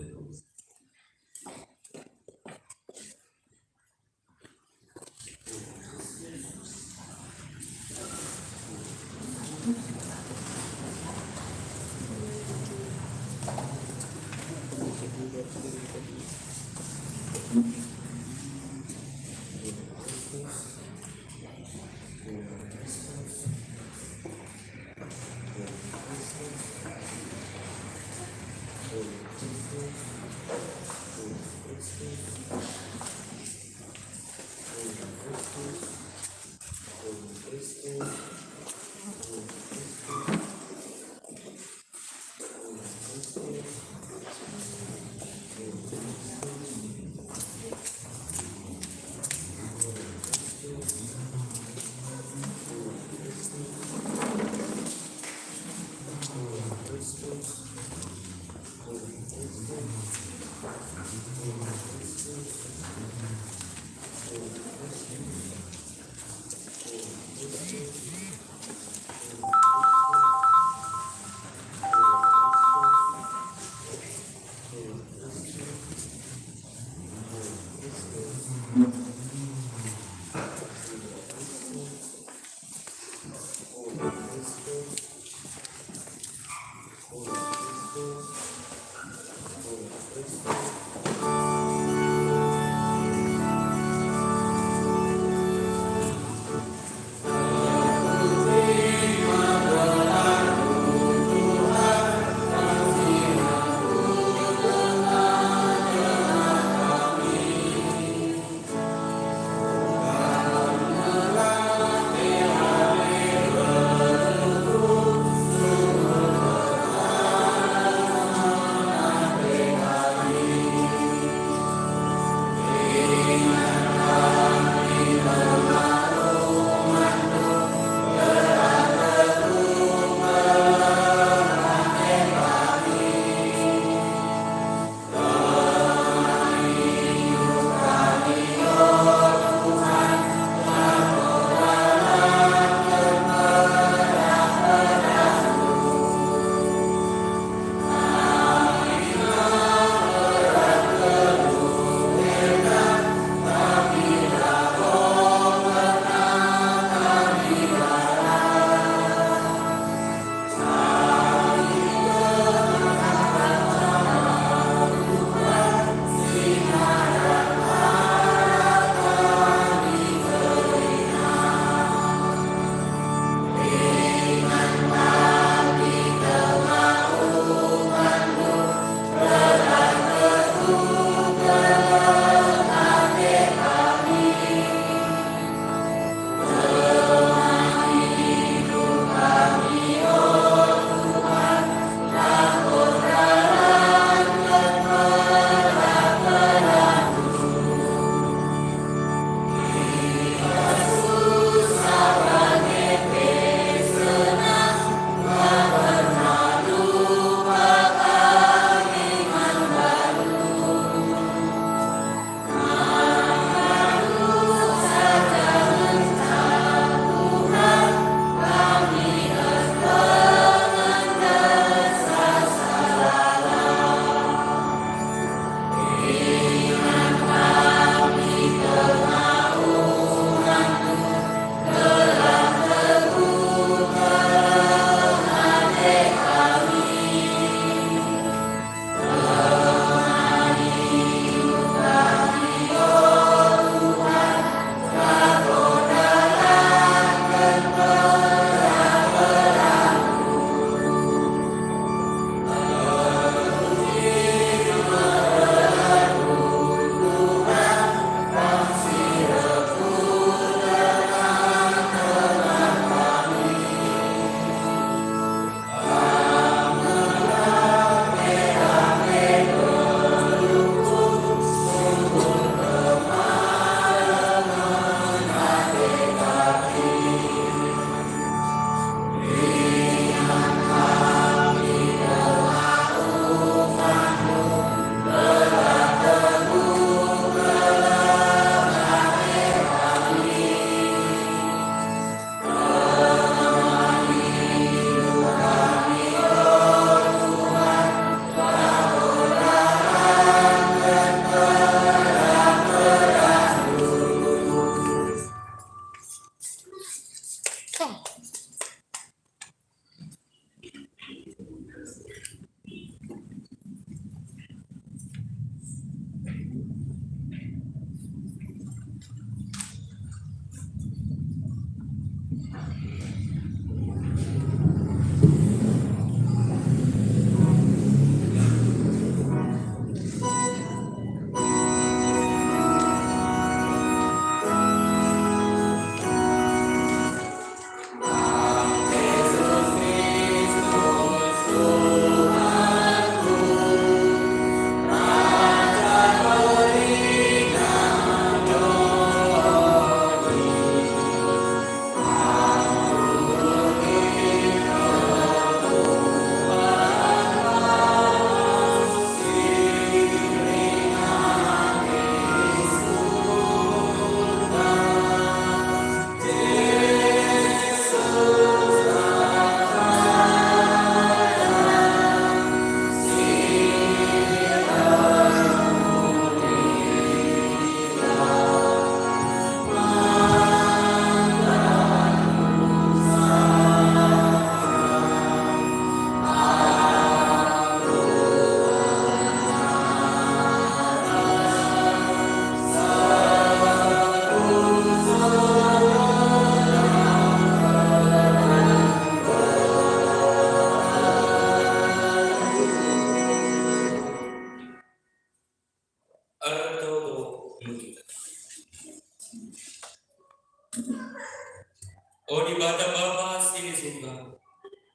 Oh di bata Bapa sini surga,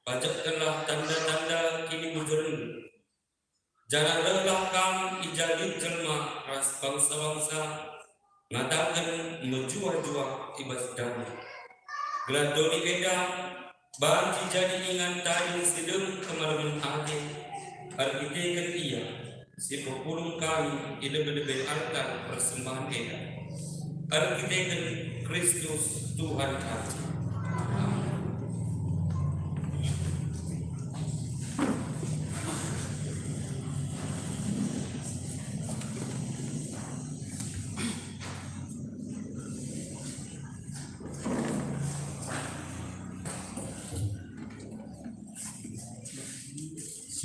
pajakkanlah tanda-tanda kini bujurun. Jangan lelah kam ijadi jelma ras bangsa-bangsa, ngatakan menjual-jual ibas damai. Geladoni beda, banci jadi ingan tadi sedem kemaluan ade, argitekan ia, si pepulung kami ide-ide altar persembahan beda. Argitekan Kristus Tuhan kami.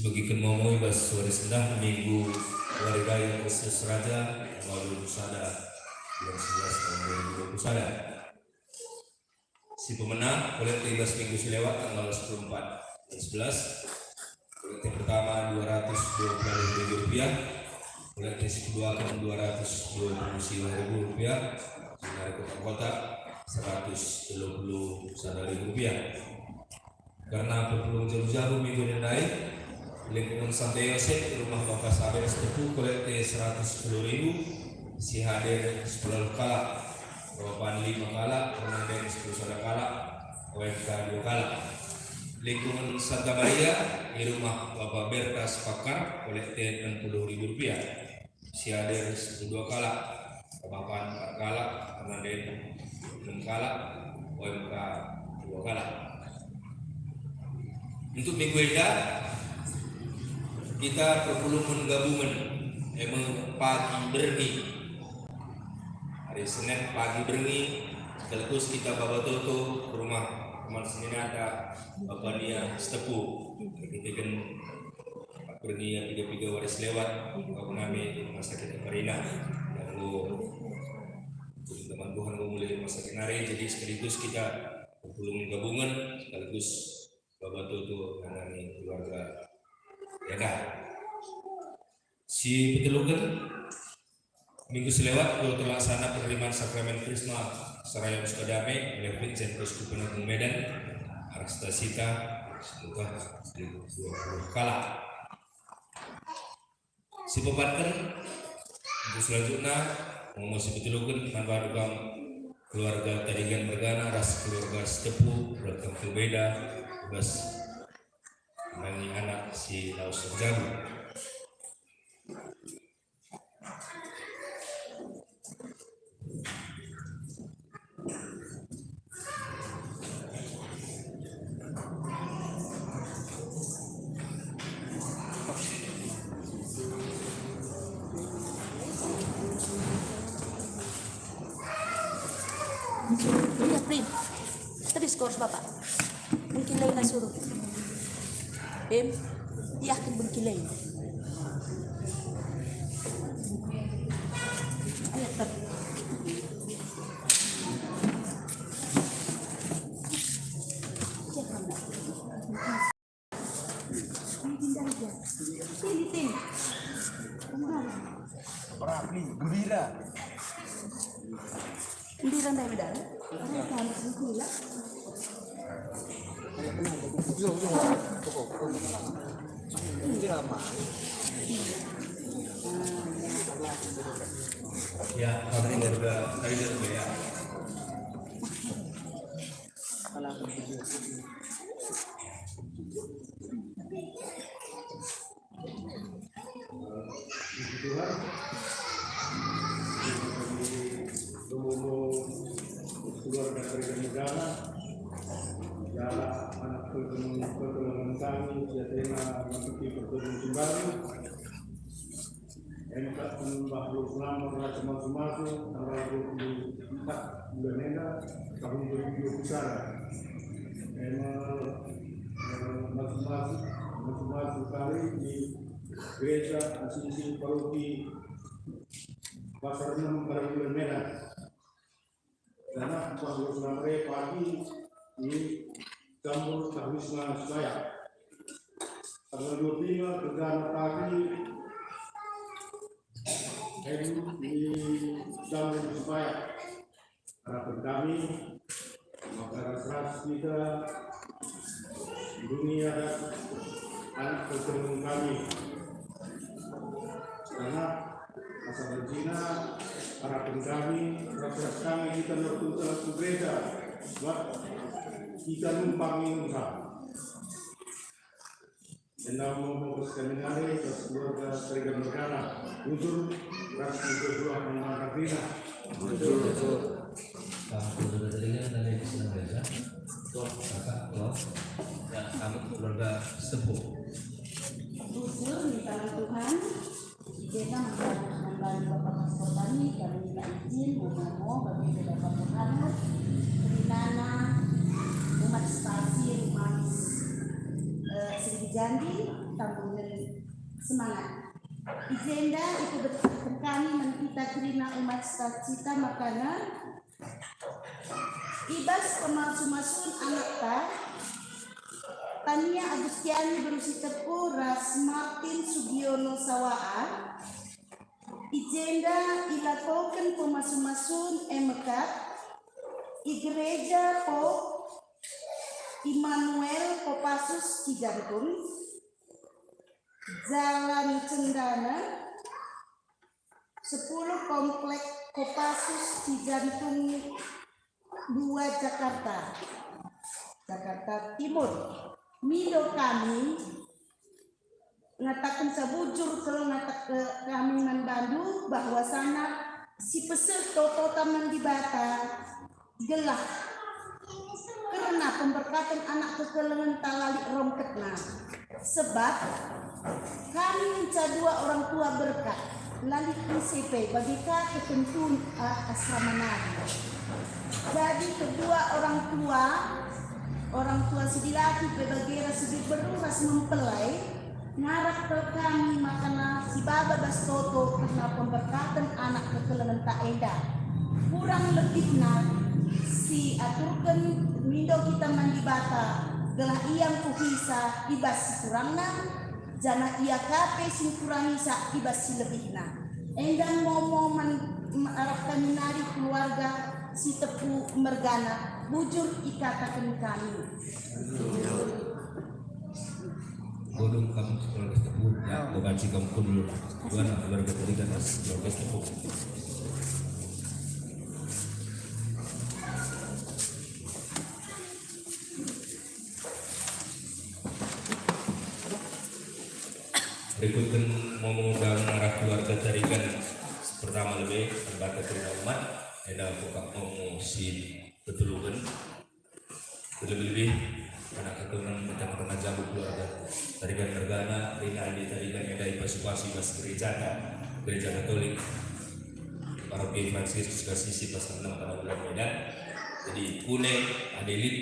Sebagai kemomo ibas suara sedang minggu hari raya Kristus Raja Maulid Pusada bulan 11 tahun 2021. Si pemenang kolektif ibas minggu selewat tanggal 14 dan 11. Kolektif pertama Rp220.000, kolektif kedua akan Rp229.000, Sinar Kota Rp130.000. Karena perlu jauh-jauh minggu dan naik lingkungan Santo Yosef rumah Bapak Sabar Setepu kolektif Rp110.000, si hadir 10 kala, Bapak 5 kala, Komandan 10 kala, OMK 2 kala. Lingkungan Santa Maria di rumah Bapak Berkas Pakar kolektif Rp60.000, si hadir 12 kala, Bapak 4 kala, Komandan 6 kala, OMK 2 kala. Untuk minggu ini kita perpuluhan gabungan emang pagi berni hari Senin pagi berni sekaligus kita bawa toto ke rumah teman seninata Bapak Nia Setepu kita kan berni yang 3 waris lewat Bapak kami di rumah sakit Marina lalu teman Tuhan memulai rumah sakit hari jadi sekaligus kita perpuluhan gabungan sekaligus Bapak toto menangani keluarga ya si petelukan minggu selewat kalau terlaksana penerimaan sakramen Krisma Saraya Muskadame oleh Vincent Keuskupan Agung Medan Arstasita semoga 20 kala si pebatkan untuk selanjutnya mau si petelukan tanpa dukam keluarga Tadigan Mergana ras keluarga Setepu keluarga berbeda bebas mengenai anak si Laus Jabu. Iya, Prim. Terus. skors Bapak. Bengkilay na suruh. Yakin bengkilay. Ayo, Pak. Rapi, gembira. Gembira dahil medal. Ay, kamu sengkula. Ini lama. Ya, kami keluarga Tiger ya. keluarga negara, jarak anak pertolongan kami, Jatena masuki pertolongan kembali, MK Mbah Selama Raja Masu tanggal 24 bulan Enda tahun 2021. Masu kali di gereja Asisi Paroki Pasar 6 pada bulan Medan. Karena Mbah Selama pagi di Campur Tahuisna Surabaya. Tanggal 25 Tegana pagi di Campur Surabaya. Harapan kami masyarakat kita dunia dan anak keturunan kami, karena masa berzina harapan kami rakyat kami kita bertutur ke gereja buat kita numpangi usaha dan memutuskan negara keluarga serigala negara unsur ras kedua mengenal Rina Kamu keluarga dari Kristen Gereja, kakak, dan kami keluarga sepuh. Jujur minta Tuhan, kita membantu Bapak Pastor kami minta izin mau bagi Bapak Muhammad, Rinana, umat stasi, umat Sri Jambi, Tambungan Semangat. Izenda itu betul kami kita terima umat stasi kita makanan. Ibas pemalsu-malsun anak Tania Agustiani berusi tepu Ras Martin Sugiono Sawaan Ijenda ilakoken pemalsu-malsun emekat Igreja Po Immanuel Kopassus Cijantung Jalan Cendana 10 Komplek Kopassus Cijantung 2 Jakarta Timur. Mido kami ngatakan sebujur kalau ngatak ke kami Bandung bahwa sana si peserta taman di Bata gelah karena pemberkatan anak kekelengan talali romketna sebab kami minta 2 orang tua berkat lalit ICP bagi ketentuan asrama Nabi. Jadi kedua orang tua sedilaki berbagi sedih beruras mempelai ngarak ke kami makana si Baba Bastoto karena pemberkatan anak kekelengan tak eda kurang lebihnya si aturkan mindo kita mandi bata gelah iyang kuhisa ibas kurangna jana iya kape sing kurangisa ibas si lebihna endang ngomong arahkan minari keluarga si tepu mergana bujur ikatakan kami. Godong kamu keluarga sepuh, ya, bebanci kamu dulu. Tuhan keluarga tadi kan keluarga sepuh. Berikutkan mau mengundang arah keluarga tarikan pertama lebih terbatas umat. Ada buka mau si betulungan lebih anak keturunan macam jabu keluarga tarikan Mergana Rina di tarikan ada Ipasupasi Mas Gereja Katolik Paroki Francis Kasisi Pasar 6 pada bulan Medan Jadi Pune, Adelit,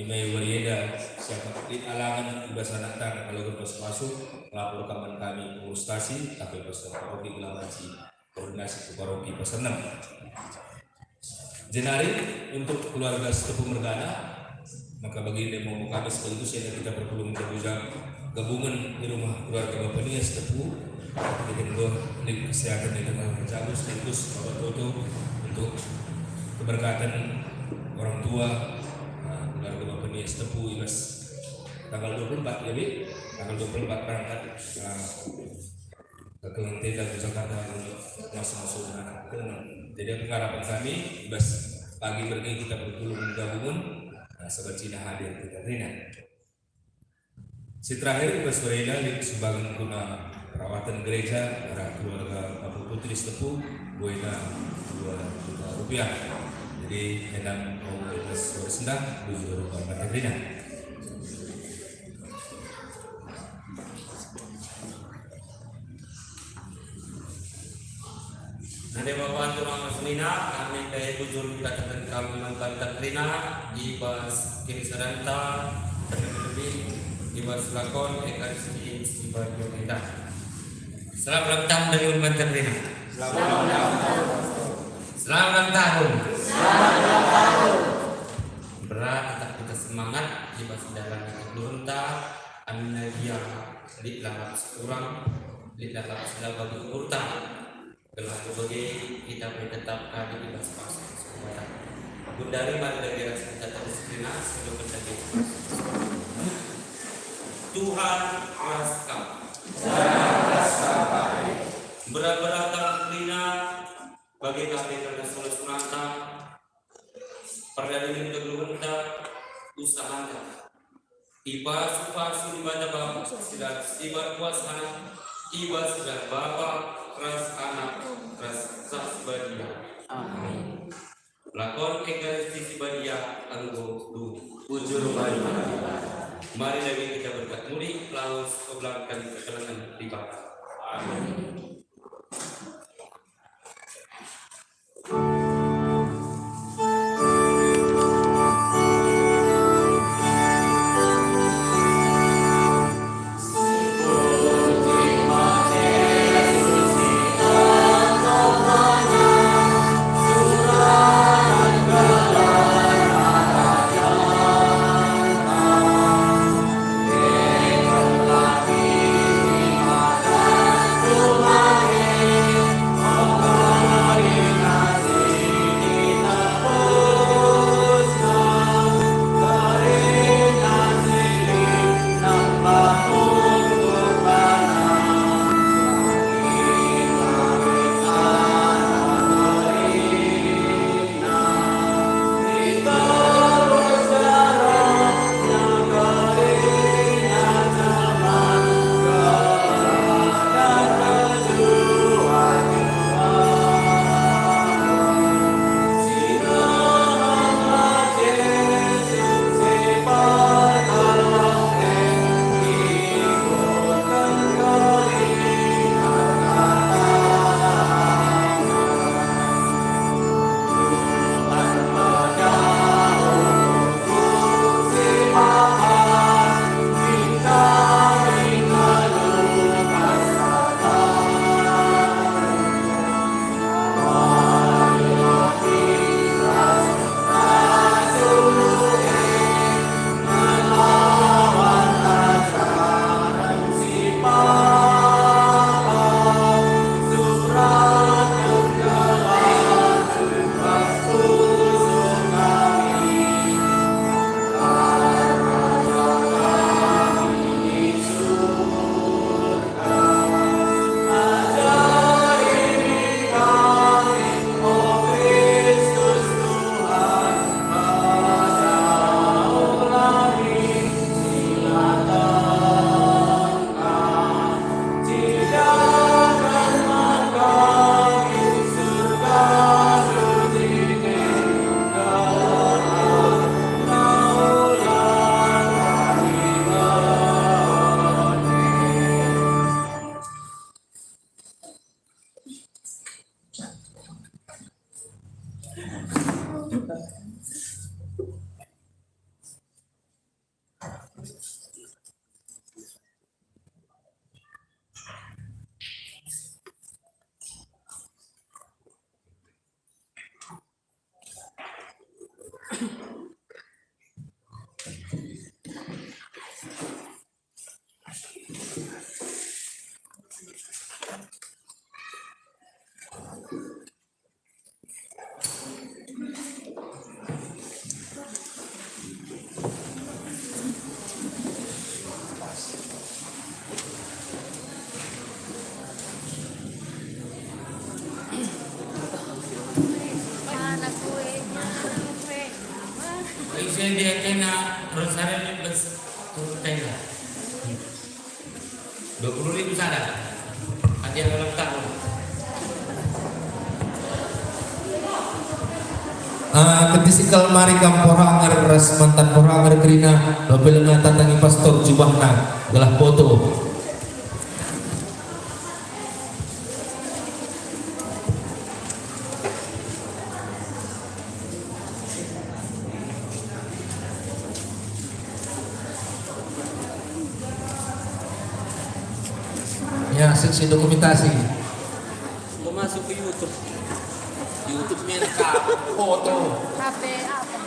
Imai Warieda, siapa di alangan iba sanatan kalau masuk lapor kaman kami pengurustasi tapi pasal paroki gelamansi koordinasi ke paroki pasal 6. Jenari untuk keluarga setepu Mergana, maka bagi yang mau kami sekaligus yang kita perlu menjaga gabungan di rumah keluarga Bapak Nia setepu kita kedua di kesehatan yang tengah menjaga sekaligus Bapak Toto untuk keberkatan orang tua keluarga Bapak Nia setepu ibas tanggal 24 ya Bi, tanggal 24 berangkat ke Kelenteda ke Jakarta untuk masuk anak. Jadi harapan kami ibas pagi berarti kita bertulung gabungan sahabat Cina hadir kita Rina. Si terakhir ibas Rina sebagai guna perawatan gereja para keluarga Bapak Putri setepu Boina 2 juta rupiah. Jadi hendak mau ibas bersendak 2 juta rupiah Rina. Nade Bapak Turang Masmina, kami kaya bujur katakan kami mengkantar Rina, ibas kini sedanta, terlebih ibas lakon ekaristi istibar kita. Selamat ulang tahun dari mengkantar Rina. Selamat ulang tahun. Berat tetap kita semangat ibas dalam durunta, amin dia di larat kurang, di larat sudah bagi urta. Gelar bagi kita menetapkan di bebas pasal semuanya. Bundari mari dari rasa kita teruskan sebelum terjadi. Tuhan raska. Berat-beratan Rina bagi kami karena salah sunata. Perdana kegeluhanta usaha Anda. Iba supasu di mana bapak sudah iba kuasa anak. Iba sudah bapak ras anak ras sabadia. Amin. Lakon ekaristi sibadia anggo du ujur bari. Mari lagi kita berkat muli laus kebelakang kekelangan ibadah. Amin. Tuhan Isi dia kena Rosario plus tenda. 20.000 sana. Hadiah ulang tahun. Ketika mari kampora ngar ras mantan pora ngar krina babel ngatatangi pastor jubahna gelah foto. Ya, seksi dokumentasi. Mau masuk ke YouTube. YouTube mereka foto. HP apa?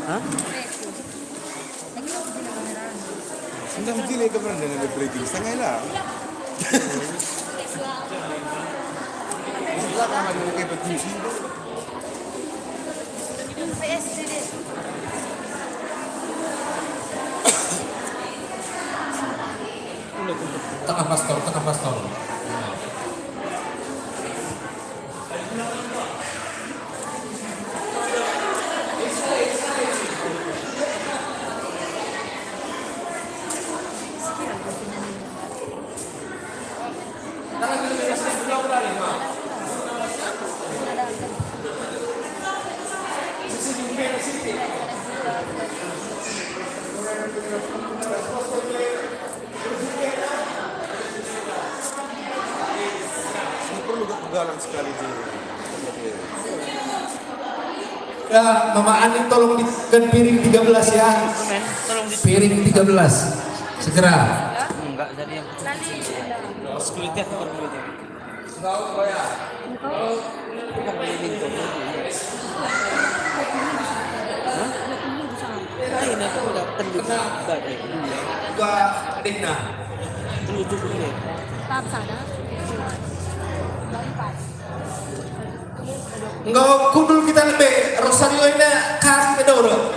Hah? Hindi mo dili ka pa rin na breaking. Sangay lang. Wala ka naman yung kay Pag-Tusi. PSD din. Tengah pastor. Hindi perlu galang sekali di. Ya, Mama Ani tolong kan piring 13 ya. Men, tolong di Piring 13. Segera. enggak jadi yang kulitnya kulitnya. Ini aku udah tenduknya badai. Juga Dina. Tujuh menit. Tahap sana. Enggak kudul kita lebih Rosario ini kan kedoro.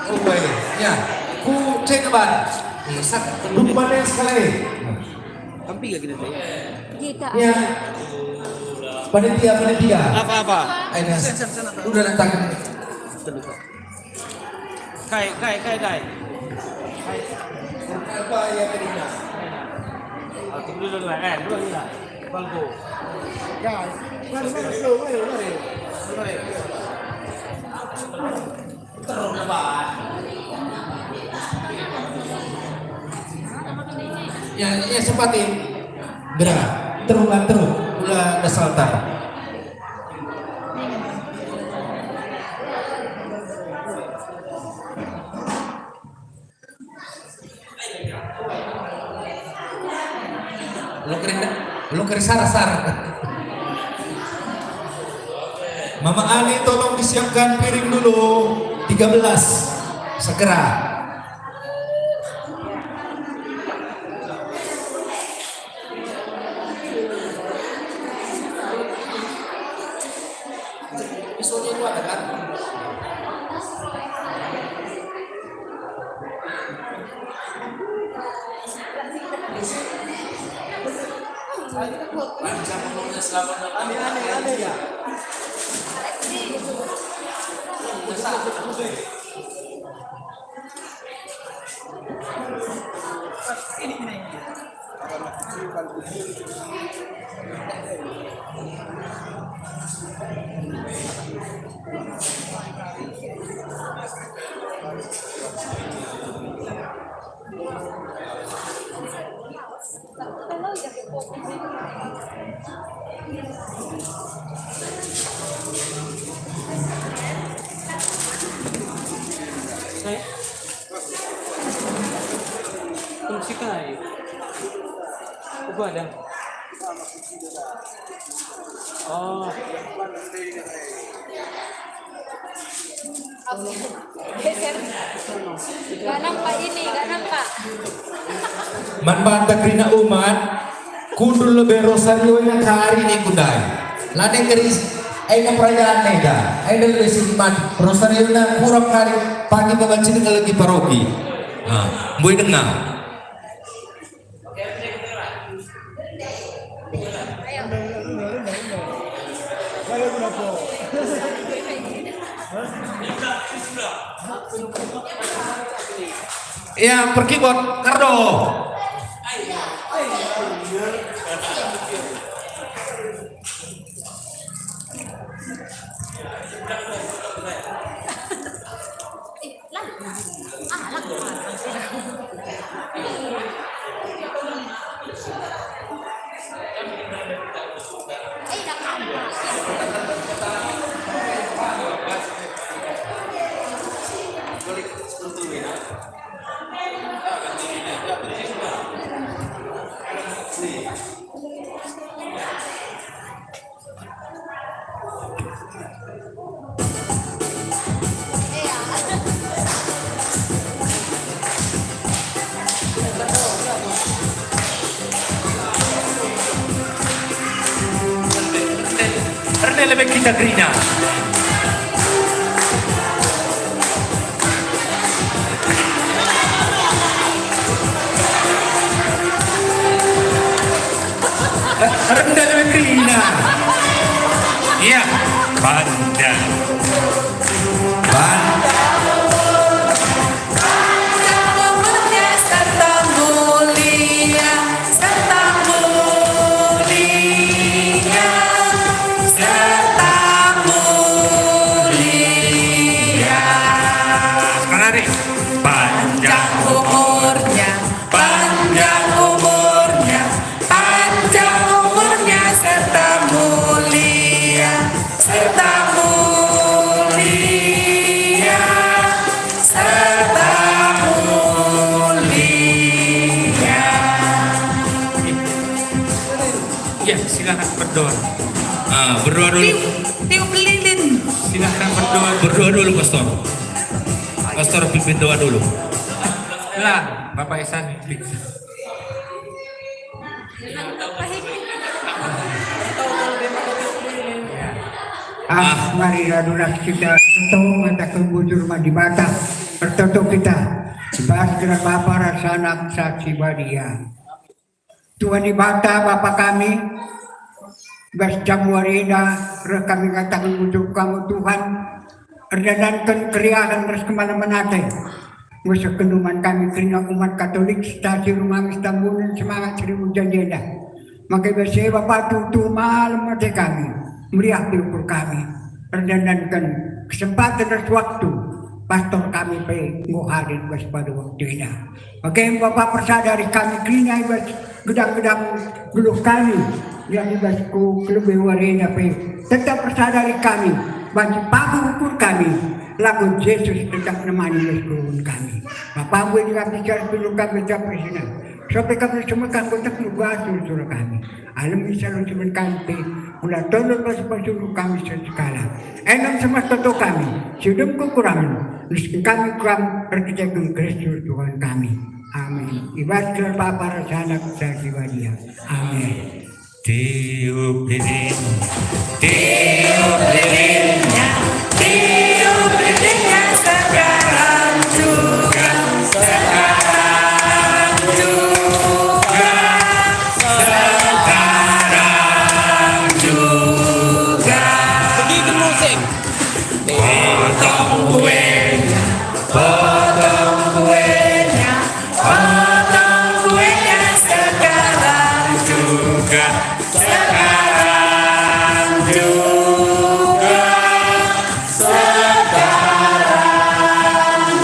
Oh baik. Ya, ku cek ban. Sak lupa sekali. Hampir gak kita Jika Ya. Panitia. Apa? Aina. Udah datang. Kai. Apa ya Dina? Tunggu dulu lah. Dulu lah. Balbo. Ya sempatin. Gerak. Terus. Udah saltar. Lo kering sar. Mama Ali tolong disiapkan piring dulu 13. Segera. Pisaunya itu ada kan? Panjang ngomongnya selama aneh ya. Fungsi kai. Apa ada? Oh, geser. Gak nampak. Manfaat krina umat kudul lebih Rosario yang hari ini kudai. Lade keris aina perayaan nega. Aina lebih siman Rosario na kurang hari pagi pengacil lagi paroki. Nah, boleh dengar. Yang berkeyboard Kardo. Lebih kita grina. Rendah lebih grina. Iya, pandang. Ya, silakan berdoa. Berdoa dulu. Tiup lilin. Silakan berdoa. Berdoa dulu, Pastor. Pastor pimpin doa dulu. Lah, Bapak Ihsan. Mari radulah kita untuk mata kebujur di mata bertutup kita. Sebab dengan Bapa rasa anak saksi badia. Tuhan di mata Bapa kami, bas Januari kami katakan untuk kamu Tuhan, erdankan keriahan terus kemana-mana teh. Musuh kenduman kami kerana umat Katolik stasi rumah Istanbul semangat seribu janjenda. Maka biasa Bapa tutu malam mati kami, meriah diukur kami, erdankan kesempatan dan waktu. Pastor kami pe hadir pada waktu ini. Maka Bapak persadari kami kerana ibas gedang-gedang geluh kami yang ibasku kelebih warina pe tetap persadari kami bagi pagu ukur kami lagu Yesus tetap nemani ibasku kami. Bapak boleh kami bicara dulu kami sampai sini. Sampai kami semukan kontak lugas surah kami. Alam misalnya cuma kami mula tolong pasal kami sekala. Enam semesta tu kami sudah kekurangan. Meski kami kurang percaya Kristus Tuhan kami. Amin. Ibadah Bapa rasa anak saksi badia. Amin. Tiup lilin, tiup lilinnya, tiup lilinnya sekarang juga, sekarang juga, sekarang juga. Begitu musik. Potong kuenya, potong kuenya, potong kuenya sekarang juga, sekarang juga, sekarang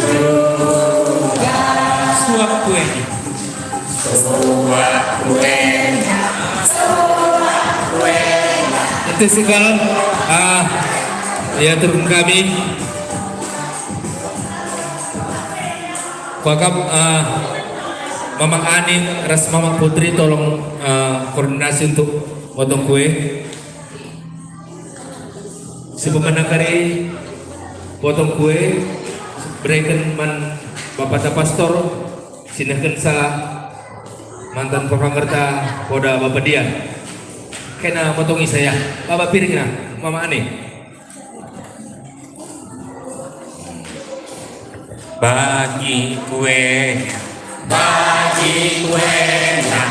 juga. Suap kuenya, suap kuenya, suap kuenya. Itu segala ya turun kami Wakab Mama Ani ras Mama Putri tolong koordinasi untuk potong kue. Si pemenang kari potong kue berikan man Bapak Pastor sinahkan sa mantan pemerintah poda Bapak dia kena potongi saya Bapak piring na Mama Ani. Bagi kuenya, bagi kuenya,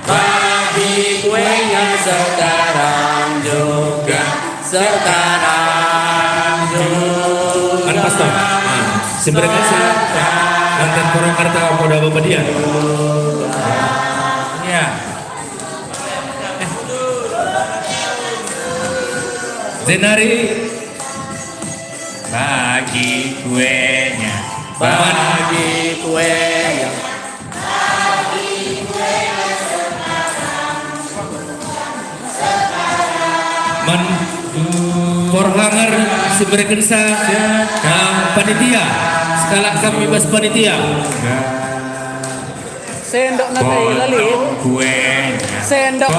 bagi kuenya sekarang juga, sekarang juga. Pastor. Sebenarnya kasih mantan Purwakarta Polda Bapak dia. Ya. Zenari bagi kuenya, Bagi kuenya. man porhanger seberken sa panitia skala kami bas panitia Sendok na tayo lalit. kuenya Sendok.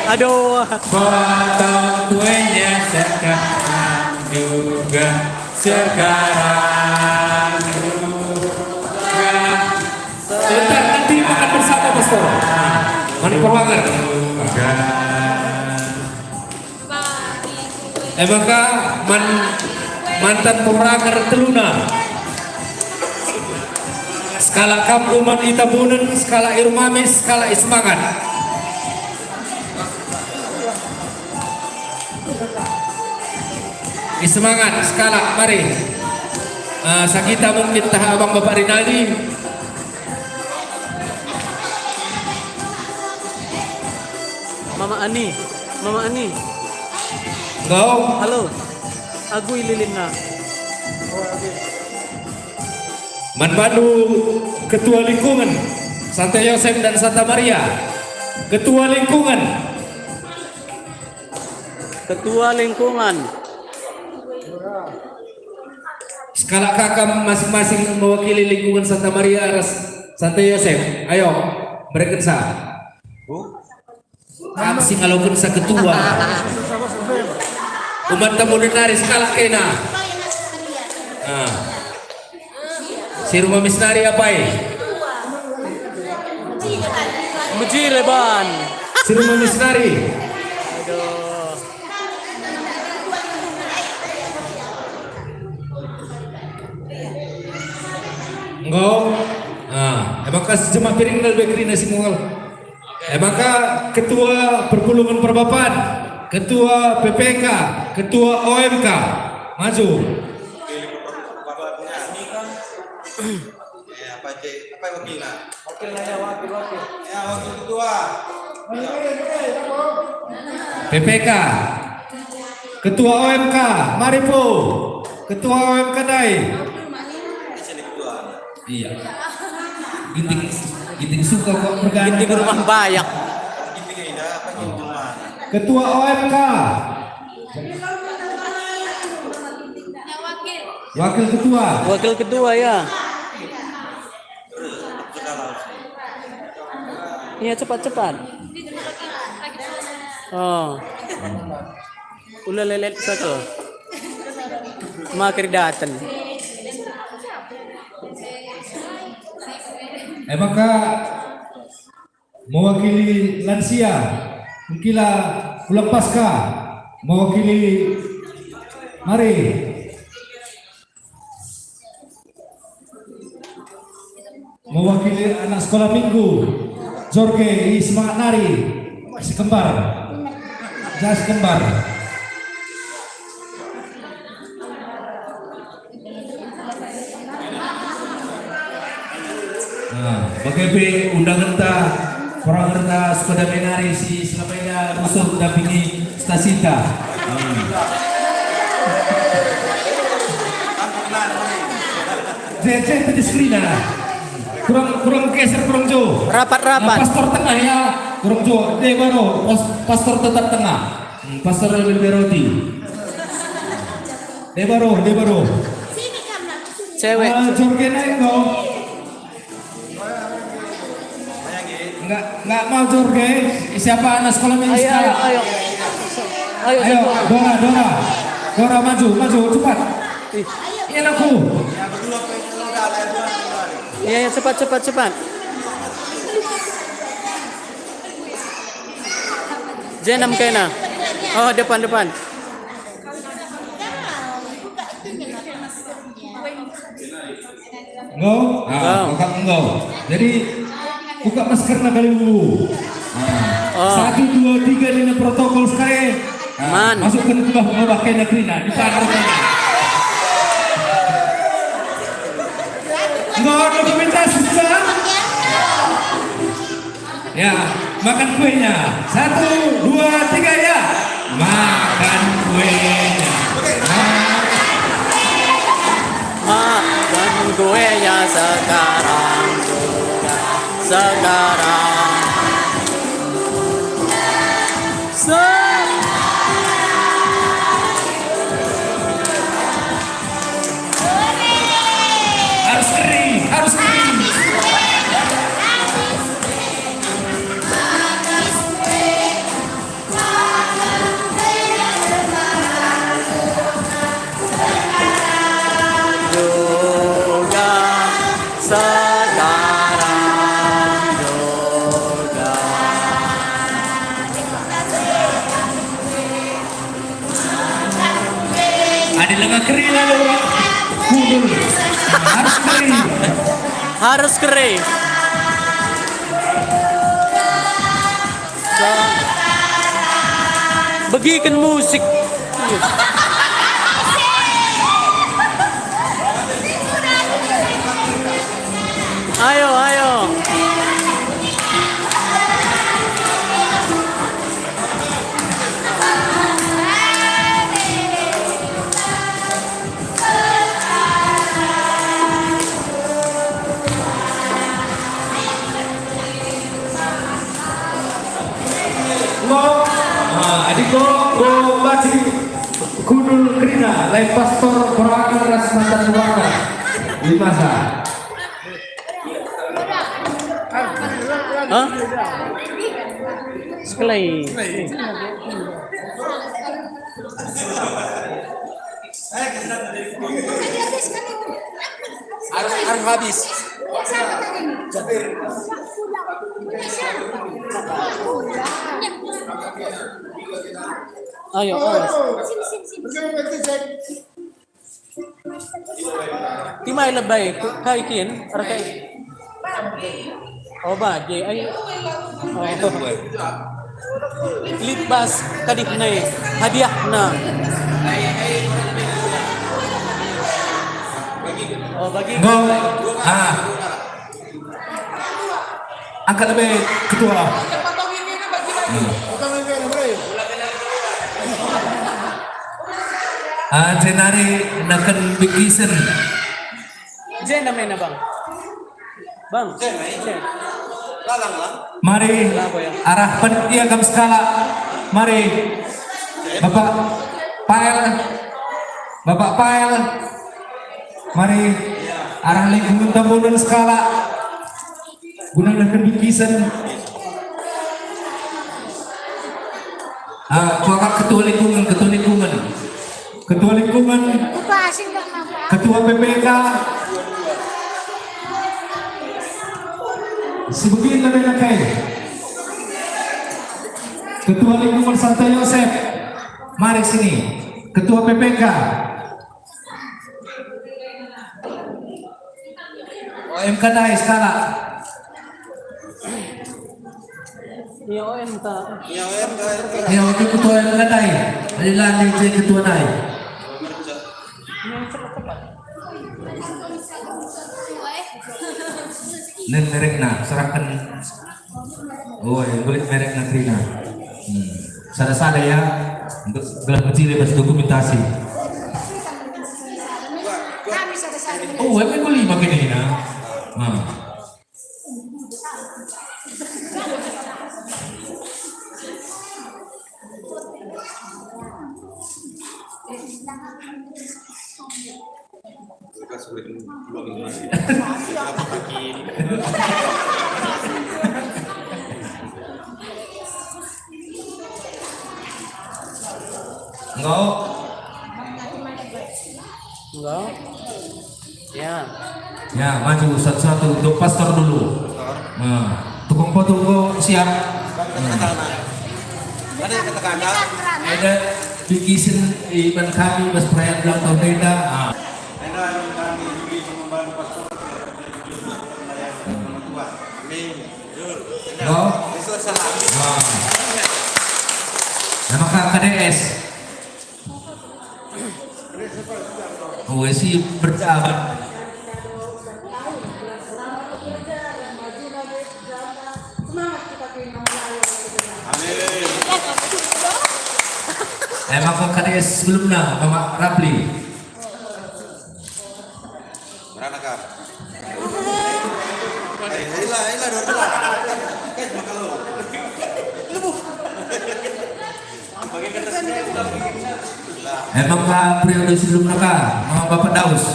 Aduh. foto kuenya sekarang juga sekarang juga sebentar nanti makan bersama Pastor. Man porhanger maka mantan peranger teluna skala kampuman itabunan skala irmamis skala ismangat ismangat skala mari sakita mungkin tah abang bapak Rinaldi Mama Ani. engkau Halo. Aku ililin na. Manbanu Ketua Lingkungan Santo Yosef dan Santa Maria Ketua Lingkungan Ketua lingkungan. skala kakak masing-masing mewakili lingkungan Santa Maria Santo Yosef ayo mereka sa kami sing ngalakukan sa ketua umat tamu denari skala kena si rumah misnari apa Mejireban. si rumah misnari enggak emang kasih jemaah piring dan bekri nasi mungal emang ketua perpulungan perbapan ketua PPK ketua OMK maju Apa wakilnya? Ya, wakil ketua. PPK ketua OMK mari po ketua OMK dai iya ginting suka kok bergana Di rumah bayak. ketua OMK wakil ketua Wakil ketua ya. Iya cepat. Oh. Ulah lelet satu. Makir datang. maka mewakili lansia mungkinlah ulang pasca mewakili mari mewakili anak sekolah minggu Jorge semangat nari si kembar jas kembar bagaimana undangan ta orang renta sepeda menari si selapanya musuh dampingi stasita Zece tadi screen kurang geser kurang jauh Rapat. pastor tengah ya kurang jauh deh baru pastor tetap tengah pastor Beroti deh baru Cewek. Jorge naik dong Enggak mau Jorge siapa anak sekolah minggu sekarang ayo Dora maju cepat ini aku Iya cepat. Jenam kena. Oh depan. Enggak. Jadi buka masker kali dulu. 1, 2, 3 ini protokol sekali. Man. Masukkan ke bawah negeri di pagar. makan kuenya. 1, 2, 3 ya. Makan kuenya. Makan kuenya sekarang juga. Sekarang. Harus kering, harus kering. Juga sekarang juga. Ada lengan kering lalu kudul. Harus kering. Harus kering. Bagikan musik. Ayo, ayo. Adiko go baci kudul kerina lain pastor Korangan Rasmatan Waka 5 sa. Hah? Sekali. Harus habis. Ayo, awas. Timay lebay, kaikin, arkay. Oh ba, jay ay. Litbas kadip na eh. Hadiah na. Oh, bagi. Go. Angkat lebih ketua. Jenari nakan bigisen. Jen namanya bang. Bang. Jen. Mari arah panitia kam skala. Mari Bapak Pael. Mari arah lingkungan tambunan skala. Gunakan bingkisan. Bapak ketua lingkungan. Ketua PPK. Sebegini namanya kai. Ketua lingkungan Santo Yosef. Mari sini. Ketua PPK. OMK Dai skala. Iya, OMK. Ya, wakil ketua OMK Dai. Adalah jadi ketua Dai. Nen merek na, serahkan. Oh, kulit merek na Trina. Sada-sada ya, untuk gelar kecil bebas dokumentasi. Oh, emang kuli makin ini na. Enggak. Ya. Ya, maju satu-satu untuk pastor dulu. Tukang foto siap. Ada bikin event kami pas perayaan ulang tahun Beda. Nama KDS. Oh, sih berjabat. Semangat kita Emang kau KDS sebelumnya, Mama Rapli. Mana kah? Ilah, dua. Guys, makan lo. Emang kah periode sebelumnya kah, Mama Bapak Daus?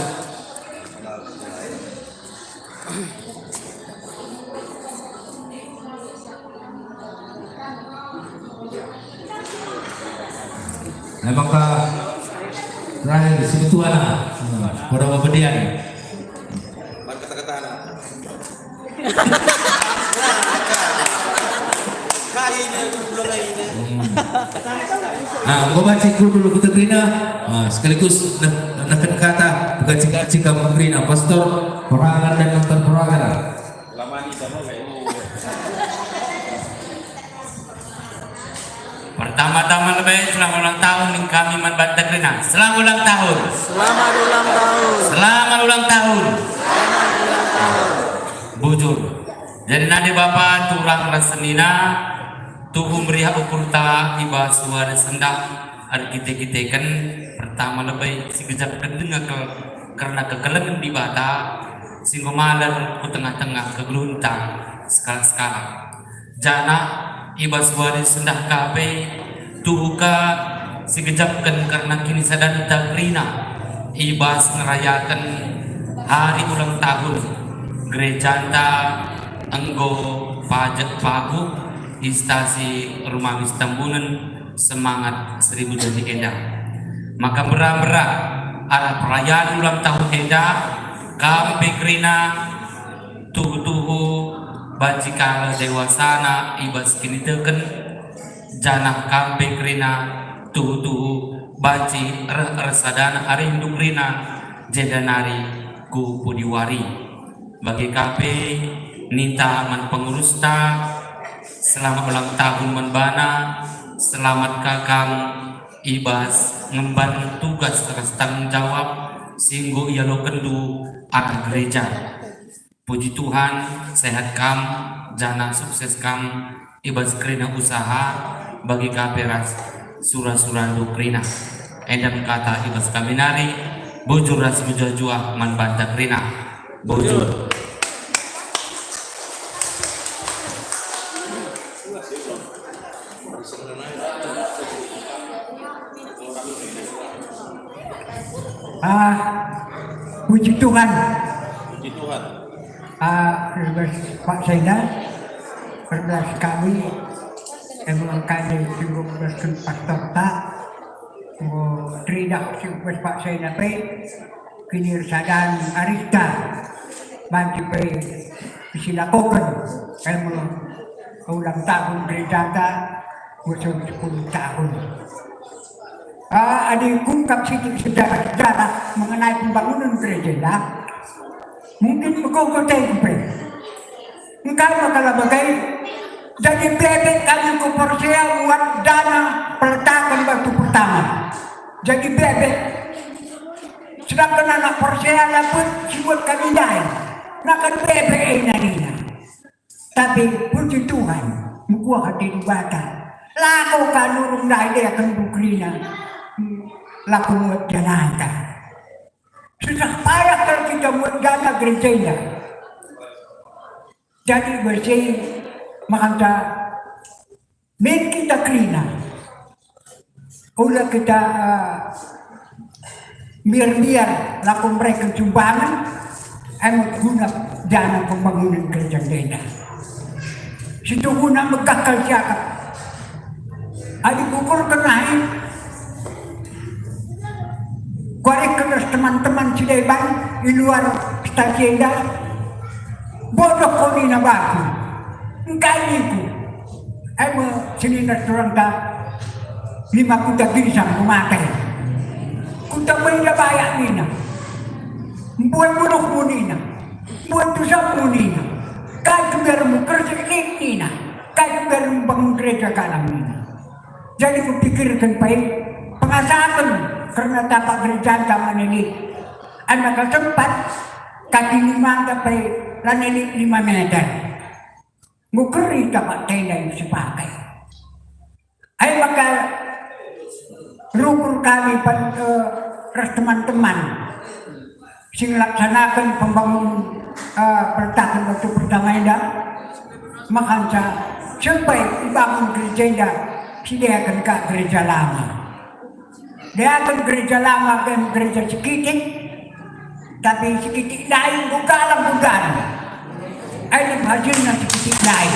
Emang kah terakhir sebetulnya pada Babedian. Kata-kata anak. Nah, gua baca dulu kita Grina, sekaligus menekan kata bukan cika Grina, pastor perangan dan nonton perangan. Pertama-tama lebih selamat ulang tahun nih kami Manbanta Grina. Selamat ulang tahun. Selamat ulang tahun. Selamat ulang tahun. Bujur. Jadi nanti Bapak turang rasenina tubuh meriah ukur ta iba suara sendak arkite-kitekan pertama lebih si gejap dengar karena kekelengan di bata singgo malar ku tengah-tengah kegeluntang skala-skala jana iba suara sendak kape tuhuka si gejapkan karena kini sadar takrina ibas ngerayakan hari ulang tahun gereja anggo pajak pagu instasi Rumah Istambulan semangat 1000 jadi Eda. Maka berak arah perayaan ulang tahun Eda kami Grina tuhu bajikala dewasana ibas kini teken janah kami Grina tuhu baji resadana arindu Grina jedanari ku pudiwari bagi kape nita man pengurusta selamat ulang tahun menbana, selamat kakang ibas ngemban tugas atas tanggung jawab singgo ia lo kendu anak gereja. Puji Tuhan, sehat kam, jana sukses kam, ibas krina usaha bagi kaperas surah-surah krina. Endam kata ibas kaminari, bujur ras jua Manbanta krina. Bujur. Puji Tuhan. Puji Tuhan. Pak Sena, perbelas kami, emang kami sungguh berken pastor tak, teridak sungguh Pak Sena pe, kini resadan Arista, maju pe, silakokan, emang ulang tahun gereja tak, musuh 10 tahun. Ada ungkap sedikit sejarah mengenai pembangunan gereja lah. Mungkin kau tempe. Engkau kalau bagai jadi bebek kami ke Persea buat dana peletakan batu pertama. Jadi bebek. Sedangkan anak Persea dapat buat kami lain. Nak bebek ini. Tapi puji Tuhan, muka hati dibaca. Lakukan urung dah dia akan bukrina. Laku buat janata. Sudah payah kalau kita buat dana gerejanya. Jadi bersih makanya min kita krina. Ulah kita biar laku mereka sumbangan emang guna dana pembangunan gereja dana. Situ guna megakal siapa. Adik ukur kenain. Korek keras teman-teman Cileban di luar stasiun dah bodoh kau ni nak baku engkau itu sini restoran tak 5 kuta ginsang memakai kuta benda banyak ni nak buat bodoh pun ni nak buat dosa pun ni nak kau biar muker sedikit ni nak kau biar bangun gereja kalam ni nak jadi kupikirkan baik pengasahan karena tapak gereja taman ini anak tempat kaki 5 sampai laneli 5 meter mukeri tapak tenda yang sepakai ay maka rukun kami pada teman-teman sing laksanakan pembangunan peletakan waktu pertama ini makanya sampai dibangun gereja ini sediakan ke gereja lama. Dia akan gereja lama dan gereja sekitik, tapi sekitik lain bukan. Ini hasilnya sekitik lain.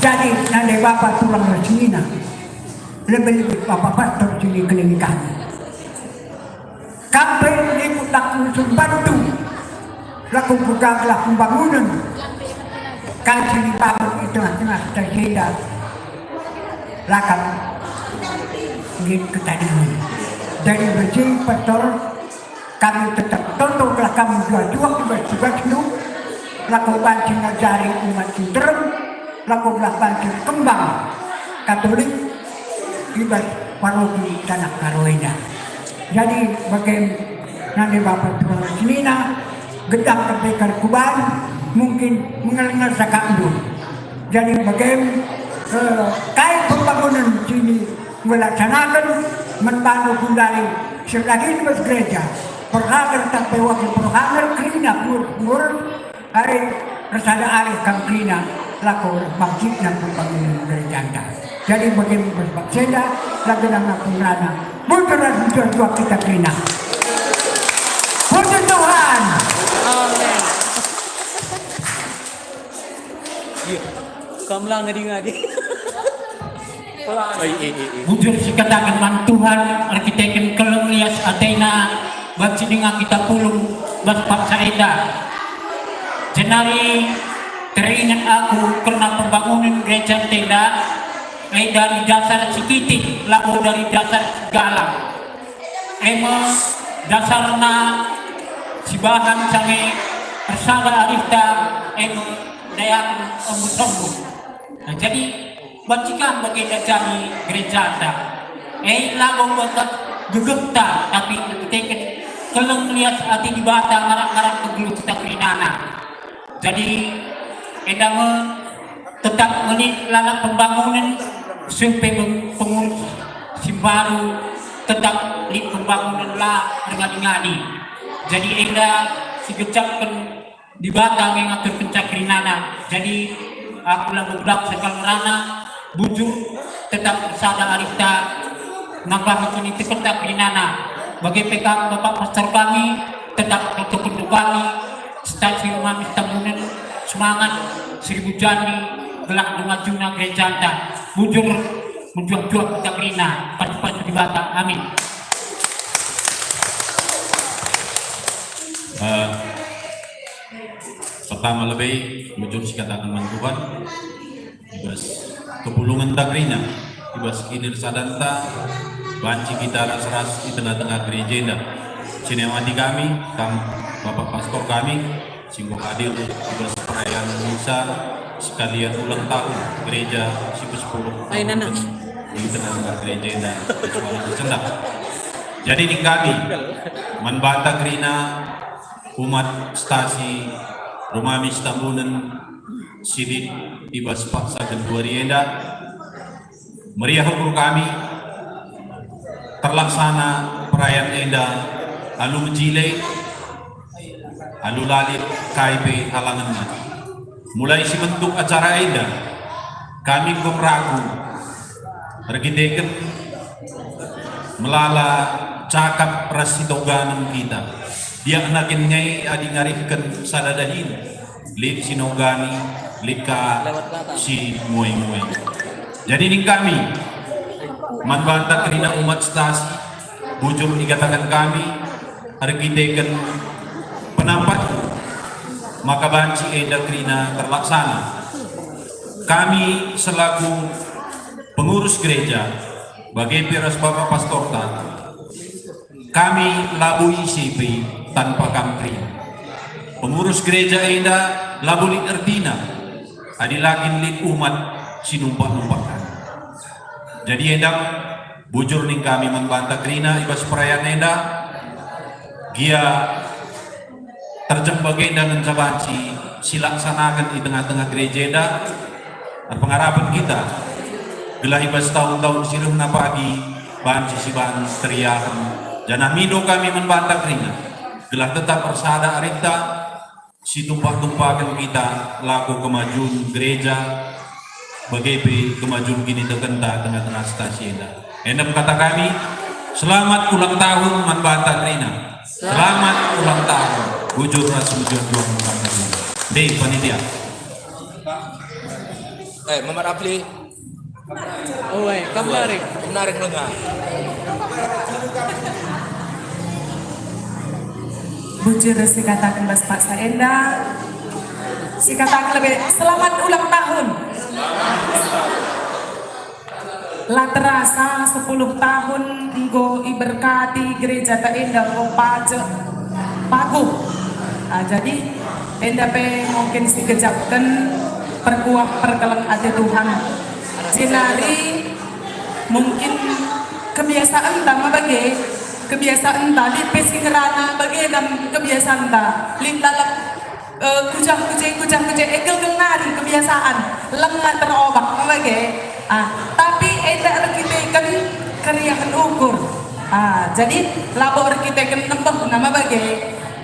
Jadi nanti Bapak tulang resmina, lebih Bapak pastor sini keliling kami. Kampen ikut langsung bantu, laku bukalah pembangunan. Kasih dibangun di tengah-tengah terjeda, lakam gitu tadi. Dari bersih pastor kami tetap tontonlah kami jual-jual juga dulu lakukan cari umat Cinterem, lakukan bantu kembang Katolik ibad paroki Tanah Karoenda. Jadi bagaimana nanti Bapak Tuhan Semina gedang kebaikan kuban mungkin mengalir sakandu. Jadi bagaimana kait pembangunan sini melaksanakan membantu kembali selagi di gereja perhagar sampai wakil perhagar krina pur hari resada hari kang krina laku masjid dan pembangunan gereja anda. Jadi bagaimana bersebab seda lagi nama pengrana muncullah dua kita krina. Puji Tuhan. Amin. Iya. Kamu lah ngadi-ngadi. Bujur sikatakan man Tuhan arkiteken keleng lias Athena baksidinga kita pulung baspak saeda jenari teringat aku karena pembangunan gereja tenda dari dasar Cikitik lalu dari dasar Galang dasarna sibahan sange persada arifta dayang ombu-ombu. Nah, jadi bacikan baginda jami gereja anda lagu bakat gegekta tapi kita keleng lihat hati di bata ngarang-ngarang kegeluh kita kerinana. Jadi endang tetap menit lalak pembangunan sampai pengurus simbaru tetap di pembangunan lah ngadi-ngadi. Jadi endah sigecapkan di bata mengatur pencakrinana. Jadi aku lah beberapa sekal merana bujur tetap bersada arifta nambah itu tetap kerinana. Bagi PK Bapak Pastor kami tetap untuk kami stasiun Mami Tambunan semangat 1000 jani gelak mengajuna gereja anda bujur menjuang-juang kita kerina pas-pas di bata. Amin. Pertama lebih bujur sikatakan Tuhan ibas kepulungan takrina ibas kidir sadanta banci kita ras-ras di tengah-tengah gereja sinewati kami Bapak Pastor kami singgung hadir ibas perayaan misa sekalian ulang tahun gereja Siku 10 di tengah-tengah gereja sendak. Jadi di kami membantah kerina umat stasi Rumah Tambunan Sidit ibas paksa kedua rienda meriah hukum kami terlaksana perayaan enda alu menjile alu lalit KIP halangan mulai si bentuk acara enda kami pemeragu regideken melala cakap rasitoganan kita dia anakin nyai adi ngarihkan sadadahin lip sinogani lika si muai-muai. Jadi ini kami membantah kerina umat stasi bujur dikatakan kami arkiteken penampat maka banci eda kerina terlaksana. Kami selaku pengurus gereja bagi piras Bapak Pastorta kami labu ICP tanpa kampri. Pengurus gereja eda labu lit ertina adilagin lit umat sinumpak-numpakan. Jadi endang bujur ning kami membantah kerina ibas perayaan eda gia terjang bagenda dengan cabanci silaksanakan di tengah-tengah gereja eda dan pengharapan kita gelah ibas tahun-tahun sirung na pagi ban sisiban teriakan janah mido kami membantah kerina gelah tetap bersada arita si tumpah-tumpahkan kita laku kemajuan gereja bagaimana kemajuan gini terkenta tengah-tengah stasiun. Endam kata kami, selamat ulang tahun membantah kerina. Selamat ulang tahun. Bujur rasul juang membantah kerina. Deh panitia. Mama Rapli. Oh, kemarin. Menarik lengan. Bujur si katakan Mas Pak Saenda, si katakan lebih selamat ulang tahun. Lah terasa 10 tahun engkau iberkati gereja tak Enda engkau pajak pagu. Jadi Enda pe mungkin si kejapkan perkuah perkelang hati Tuhan. Jenari mungkin kebiasaan tama bagi kebiasaan tadi pesi ngerana bagi dan kebiasaan ta lintalak kujang egel nari kebiasaan lengah terobak bagi tapi eda kita kan keriahan ukur jadi labor kita kan nembak nama bagi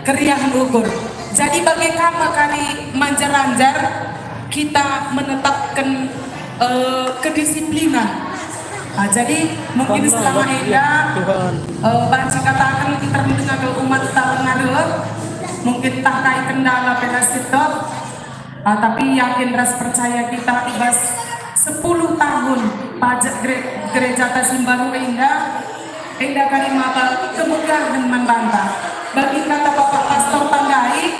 keriahan ukur jadi bagi kamu kali manjar-manjar kita menetapkan kedisiplinan. Jadi mungkin selama Eda banci katakan kita mendengar umat tak ngadur mungkin tak kait kendala penasihat tapi yakin ras percaya kita ibas 10 tahun pajak gereja Tasimbaru Enda kali mata kemegahan membantah bagi kata Bapak Pastor Tandai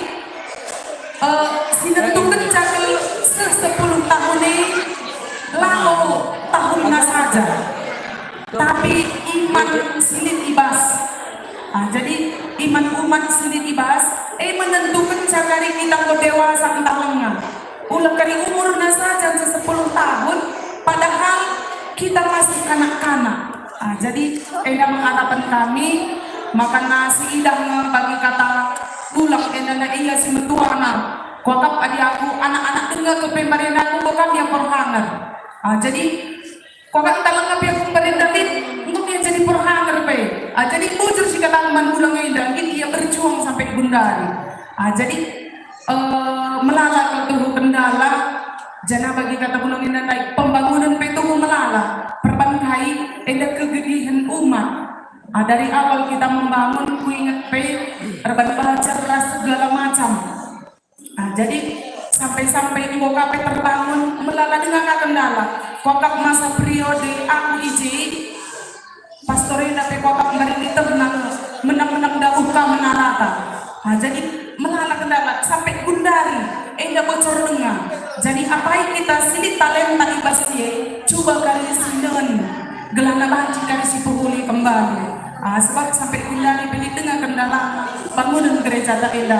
sinetungkan cakel 10 tahun ini lalu tahunnya saja tapi iman silit ibas jadi iman umat silit ibas menentukan cakari kita ke dewasa entah lengah ulang kali umurnya saja 10 tahun padahal kita masih kanak-kanak jadi Enda mengharapkan kami makan nasi idang bagi kata ulang Enda iya si mentuana kokap adik aku anak-anak dengar ke pemerintahan aku kokap dia perhangan jadi kokap talang apa yang pemerintahan untuk dia jadi perhangan jadi bujur si kataman ulang Enda dia berjuang sampai bundari jadi melala ke kendala jana bagi kata ulang Enda naik pembangunan petuhu melala perbankai Enda kegigihan umat dari awal kita membangun ku ingat perban belajar segala macam jadi sampai-sampai di Wokape terbangun melala dengan kendala kokap masa periode aku iji pastori tapi kokap mari menang dauka menarata jadi melala kendala sampai gundari Enda bocor dengar jadi apa yang kita silit talenta ibastie coba kali sindan gelana banci kali si penghuni kembali sebab sampai gundari pilih dengar kendala bangunan gereja tak Enda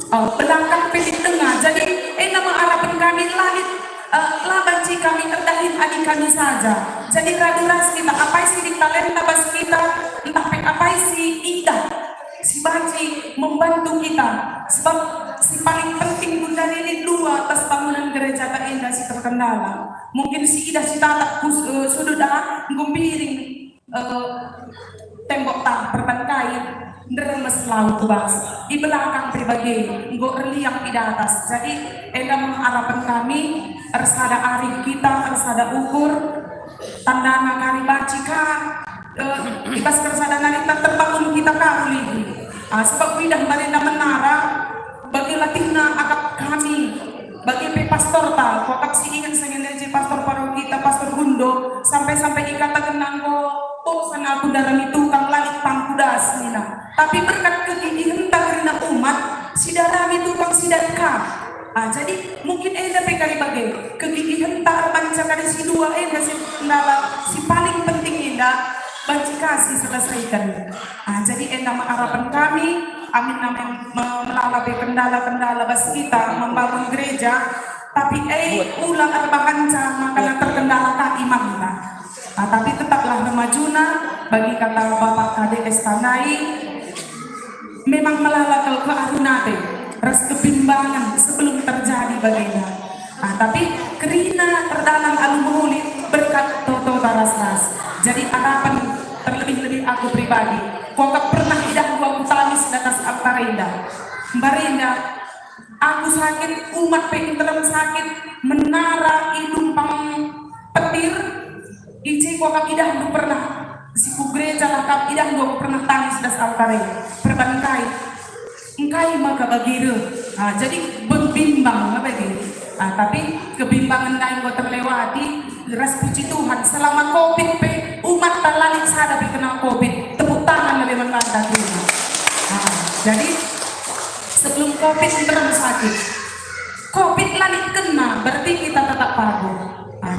belakang pilih tengah jadi Enda mengharapkan kami langit labanci kami terdahin adik kami saja jadi raduras kita apa sih di talenta bas kita entah apa sih indah si banci membantu kita sebab si paling penting bunda ini dua atas bangunan gereja tak Enda si terkendala mungkin si Ida si tatak sudut ngumpiring tembok tak berbankai ngeremes laut bas di belakang pribadi nggak reliang di atas jadi Enda mengharapkan kami ersada arif kita ersada ukur tandana kari bacika ibas kersada narita terbangun kita karuli sebab widah barinda menara bagi latihna akap kami bagi pastor ta kokap si ingat sengenerji pastor paru kita pastor Gundo sampai ikatakan nanggo sana aku dalam itu kang langit pangkudas nina tapi berkat kegigihan takrina umat si dalam itu kang sidaka jadi mungkin Enda pekari bagai kegigihan tak banca kali si dua Enda si paling penting Enda banci kasih selesaikan jadi Enda mengharapkan kami amin melalui kendala-kendala bas kita membangun gereja tapi ulang arbahanca makanya terkendala tak iman tapi tetaplah remajuna bagi kata Bapak KDS Tanai memang melalakal kearunate ras kebimbangan sebelum terjadi baginya tapi kerina terdalam alumulit berkat Toto Tarasras. Jadi harapan terlebih-lebih aku pribadi, kau pernah idah gua tangis di atas Aparenda. Mbak Rinda, aku sakit, umat pengen sakit, menara hidung pang petir, iji kau idah gua pernah, si ku gereja lakap idah gua pernah tangis di atas Aparenda. Perbankai, engkai maka bagiru. Jadi berbimbang apa gitu. Tapi kebimbangan lain gua terlewati, ras puji Tuhan selama COVID umat terlalu sadar kena COVID, tepuk tangan lebih mengangkat Tuhan. Jadi sebelum COVID terus sakit, COVID lagi kena, berarti kita tetap pagu.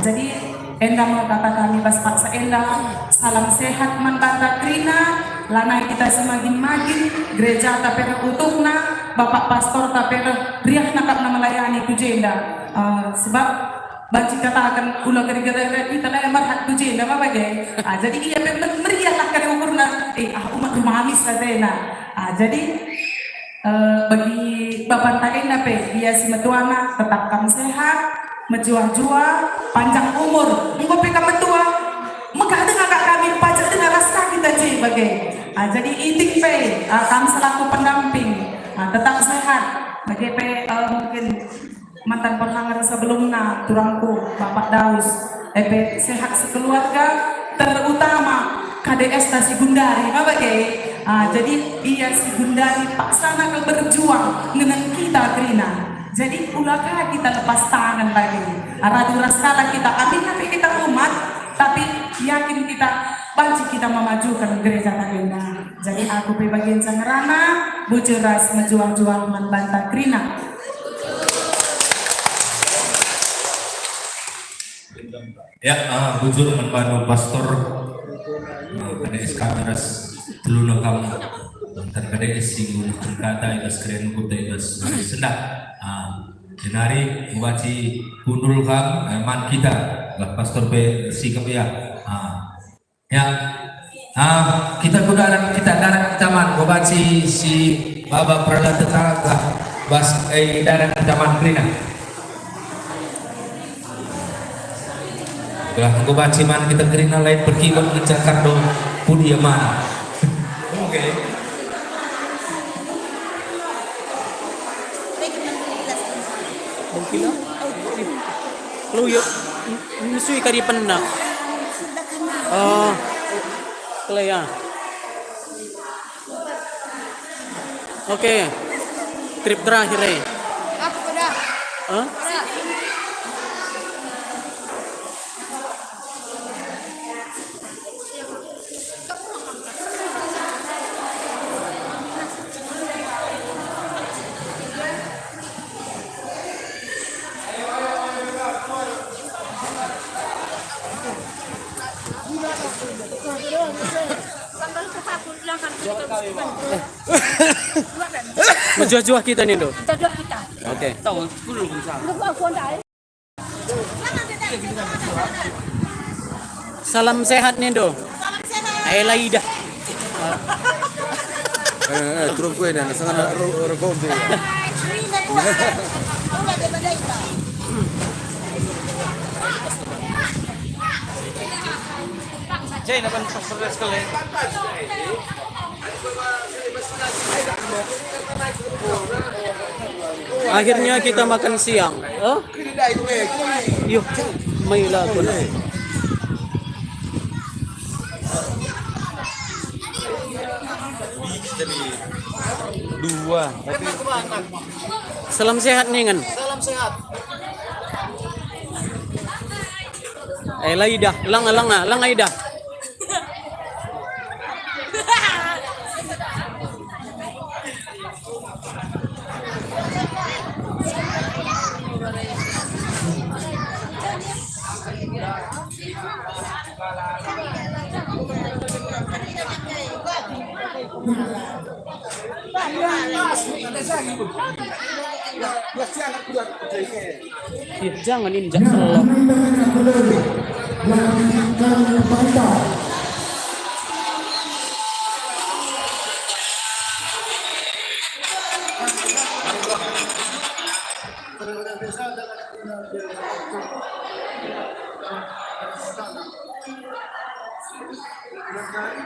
Jadi enda mau kata kami bas paksa enda, salam sehat mantata krina, lanai kita semakin magin, gereja tapera utuhna, bapak pastor tapera riah nakap na melayani kujenda. Sebab banci katakan ulang gara-gara kita lah marhat kujenda apa bagai. Jadi ia meriah lah kali ukurna, umat rumah amis katena. Jadi bagi bapak taina dia si metuana tetap kamu sehat, menjual-jual, panjang umur, engkau peka metua, megah dengan kami pajak dengan rasa kita bagai. Jadi itik kamu selaku pendamping, tetap sehat. Bagi mungkin mantan perhangar sebelumnya, turangku Bapak Daus, sehat sekeluarga, terutama KDS Tasi Gundari, bagai. Jadi iya si Gundari paksana ke berjuang dengan kita Trina. Jadi ulakah kita lepas tangan lagi. Radu raskala kita amin tapi kita umat, tapi yakin kita banci kita memajukan gereja Tagenda. Jadi aku bagian sangerana, bujeras menjuang-juang membantah Trina. Ya, bujur menpanu pastor KDS kameras teluna kamu dan KDS singgung berkata ibas keren kuta ibas sendak jenari membaci kundul kam man kita lah pastor pe sikap ya kita kudaran kita darat taman membaci si baba prada tetangga bas darat taman krina. Lah aku baca man kita kerina lain berkibat mencakat dong pudia mana. Oke. Mungkin lah. Lu yuk misui kari penna. Kalau ya. Oke. Trip terakhir Aku udah. Menjual-jual kita nih dong. Oke. Salam sehat nih dong. Ayolah Ida. Terus gue dan sangat rekod dia. Jay, napan pastor sekali. Akhirnya kita makan siang. Yuk, may lago na. Dua. Salam sehat nih kan? Salam sehat. Laida, lang Aida. Jangan injak selop. Silakan.